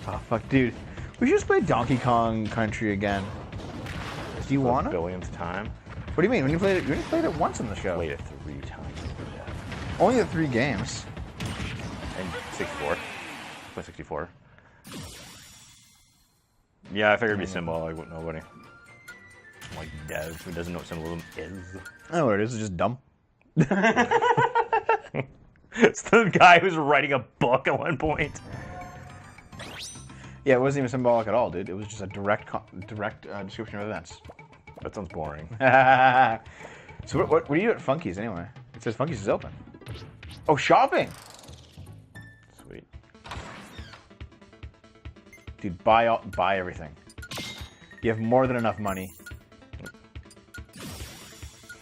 [SPEAKER 1] Oh, fuck, dude. We should just play Donkey Kong Country again. Do you want to?
[SPEAKER 2] Billionth time.
[SPEAKER 1] What do you mean? We only played it once in the show.
[SPEAKER 2] Played it 3 times.
[SPEAKER 1] Only the 3 games.
[SPEAKER 2] And 64. Play 64. Yeah, I figured it'd be symbolic, but nobody. Like Dev, who doesn't know what symbolism is.
[SPEAKER 1] I know what it is. It's just dumb.
[SPEAKER 2] It's the guy who's writing a book at one point.
[SPEAKER 1] Yeah, it wasn't even symbolic at all, dude. It was just a direct description of events.
[SPEAKER 2] That sounds boring.
[SPEAKER 1] So what do you do at Funky's anyway? It says Funky's is open. Oh, shopping!
[SPEAKER 2] Sweet.
[SPEAKER 1] Dude, buy everything. You have more than enough money.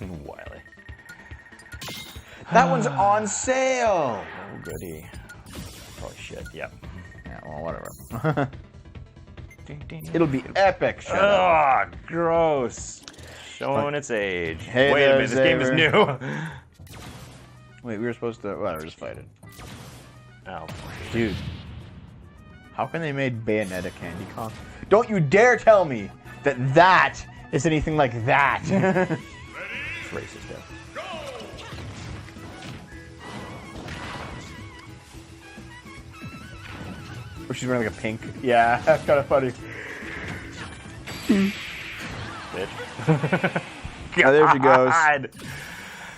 [SPEAKER 2] Wiley.
[SPEAKER 1] That one's on sale!
[SPEAKER 2] Oh, goody. Probably shit, yep.
[SPEAKER 1] Yeah, well, whatever. It'll be epic, shut up.
[SPEAKER 2] Ugh, gross. Showing its age.
[SPEAKER 1] Hey
[SPEAKER 2] Wait a
[SPEAKER 1] there,
[SPEAKER 2] minute, this game is
[SPEAKER 1] Xavier.
[SPEAKER 2] new.
[SPEAKER 1] Wait, we were supposed to... Well, just fight it.
[SPEAKER 2] Oh.
[SPEAKER 1] Dude. How can they made Bayonetta Candy Kong? Don't you dare tell me that that is anything like that!
[SPEAKER 2] It's racist, though.
[SPEAKER 1] Oh, she's wearing like a pink. Yeah, that's kind of funny.
[SPEAKER 2] Bitch.
[SPEAKER 1] Oh, there she goes.
[SPEAKER 2] God.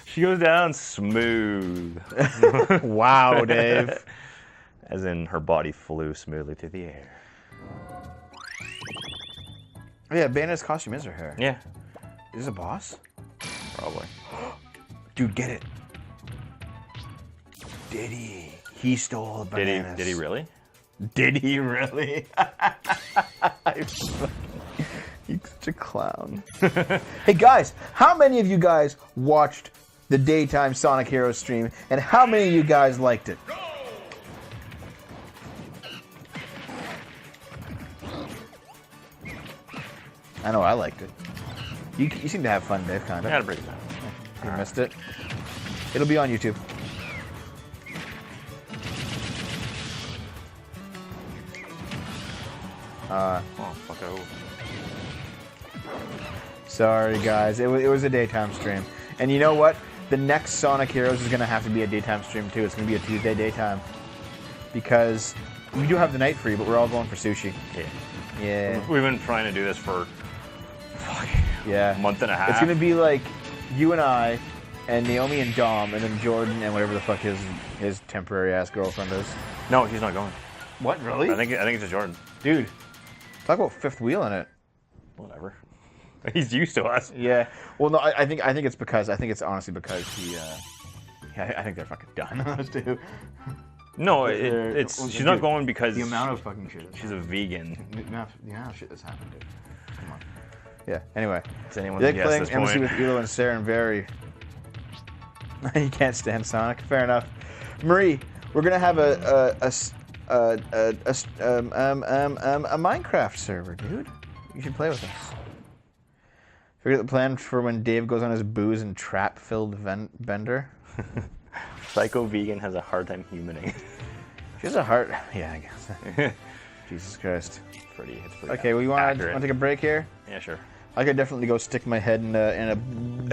[SPEAKER 2] She goes down smooth.
[SPEAKER 1] Wow, Dave.
[SPEAKER 2] As in, her body flew smoothly through the air.
[SPEAKER 1] Oh, yeah, Bayonetta's costume is her hair.
[SPEAKER 2] Yeah,
[SPEAKER 1] Is this a boss?
[SPEAKER 2] probably.
[SPEAKER 1] Dude, get it. Did he? He stole the bananas.
[SPEAKER 2] Did he really?
[SPEAKER 1] Did he really? He's such a clown. Hey guys, how many of you guys watched the daytime Sonic Heroes stream, and how many of you guys liked it? I know I liked it. You seem to have fun, Dave, kind
[SPEAKER 2] I
[SPEAKER 1] of.
[SPEAKER 2] had a pretty good time.
[SPEAKER 1] You missed it. It'll be on YouTube.
[SPEAKER 2] Oh, fuck it.
[SPEAKER 1] Sorry, guys. It was a daytime stream. And you know what? The next Sonic Heroes is going to have to be a daytime stream, too. It's going to be a Tuesday daytime. Because we do have the night free, but we're all going for sushi.
[SPEAKER 2] Yeah.
[SPEAKER 1] Yeah.
[SPEAKER 2] We've been trying to do this for
[SPEAKER 1] Yeah.
[SPEAKER 2] a month and a half.
[SPEAKER 1] It's going to be like you and I, and Naomi and Dom, and then Jordan and whatever the fuck his temporary-ass girlfriend is.
[SPEAKER 2] No, he's not going.
[SPEAKER 1] What, really?
[SPEAKER 2] I think it's just Jordan.
[SPEAKER 1] Dude, talk about fifth wheel in it.
[SPEAKER 2] Whatever. He's used to us.
[SPEAKER 1] Yeah. Well, no, I think it's honestly because he. I think they're fucking done. Those two.
[SPEAKER 2] No,
[SPEAKER 1] Well,
[SPEAKER 2] she's
[SPEAKER 1] dude,
[SPEAKER 2] not going because
[SPEAKER 1] The amount of fucking shit.
[SPEAKER 2] she's a vegan.
[SPEAKER 1] The amount of shit that's happened, dude. Come on. Yeah. Anyway.
[SPEAKER 2] It's anyone's
[SPEAKER 1] They're
[SPEAKER 2] guess at
[SPEAKER 1] playing
[SPEAKER 2] this
[SPEAKER 1] MC
[SPEAKER 2] point.
[SPEAKER 1] with Elo and Sarah and Barry. You can't stand Sonic. Fair enough. Marie, we're gonna have a Minecraft server, dude. You should play with us. Figure out the plan for when Dave goes on his booze and trap-filled bender.
[SPEAKER 2] Psycho vegan has a hard time humaning.
[SPEAKER 1] She has a heart. Yeah, I guess. Jesus Christ.
[SPEAKER 2] It's pretty
[SPEAKER 1] Okay, well, you want
[SPEAKER 2] accurate.
[SPEAKER 1] to take a break here?
[SPEAKER 2] Yeah, sure.
[SPEAKER 1] I could definitely go stick my head in a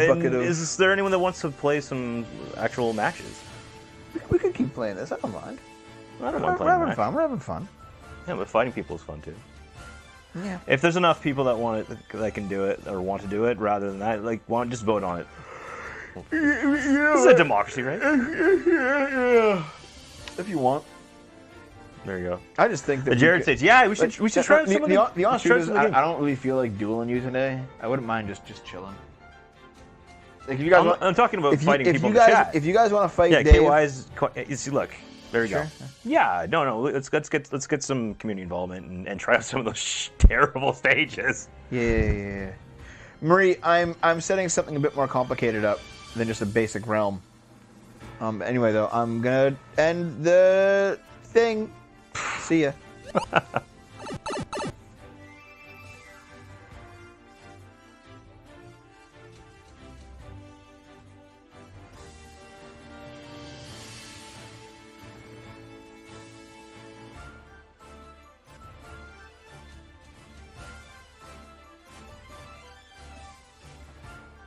[SPEAKER 1] bucket of.
[SPEAKER 2] Is there anyone that wants to play some actual matches?
[SPEAKER 1] We could keep playing this. I don't mind.
[SPEAKER 2] I don't
[SPEAKER 1] We're
[SPEAKER 2] mind playing
[SPEAKER 1] having
[SPEAKER 2] match.
[SPEAKER 1] fun. We're having fun.
[SPEAKER 2] Yeah, but fighting people is fun too.
[SPEAKER 1] Yeah.
[SPEAKER 2] If there's enough people that want it, that can do it or want to do it, rather than that, like, just vote on it. This is a democracy, right?
[SPEAKER 1] Yeah. If you want.
[SPEAKER 2] There you go.
[SPEAKER 1] I just think that
[SPEAKER 2] Jared says, "Yeah, we should try some of
[SPEAKER 1] the honest truth is,
[SPEAKER 2] I
[SPEAKER 1] I don't really feel like dueling you today. I wouldn't mind just chilling. Like if you guys want,
[SPEAKER 2] I'm talking about fighting
[SPEAKER 1] if
[SPEAKER 2] people
[SPEAKER 1] you
[SPEAKER 2] in the
[SPEAKER 1] guys
[SPEAKER 2] chat.
[SPEAKER 1] if you guys want to fight
[SPEAKER 2] Yeah,
[SPEAKER 1] Dave,
[SPEAKER 2] KY's. You see, look, There you go.
[SPEAKER 1] Sure.
[SPEAKER 2] Yeah, no. Let's get some community involvement and try out some of those terrible stages.
[SPEAKER 1] Yeah. Marie, I'm setting something a bit more complicated up than just a basic realm. Anyway, though, I'm gonna end the thing. See ya.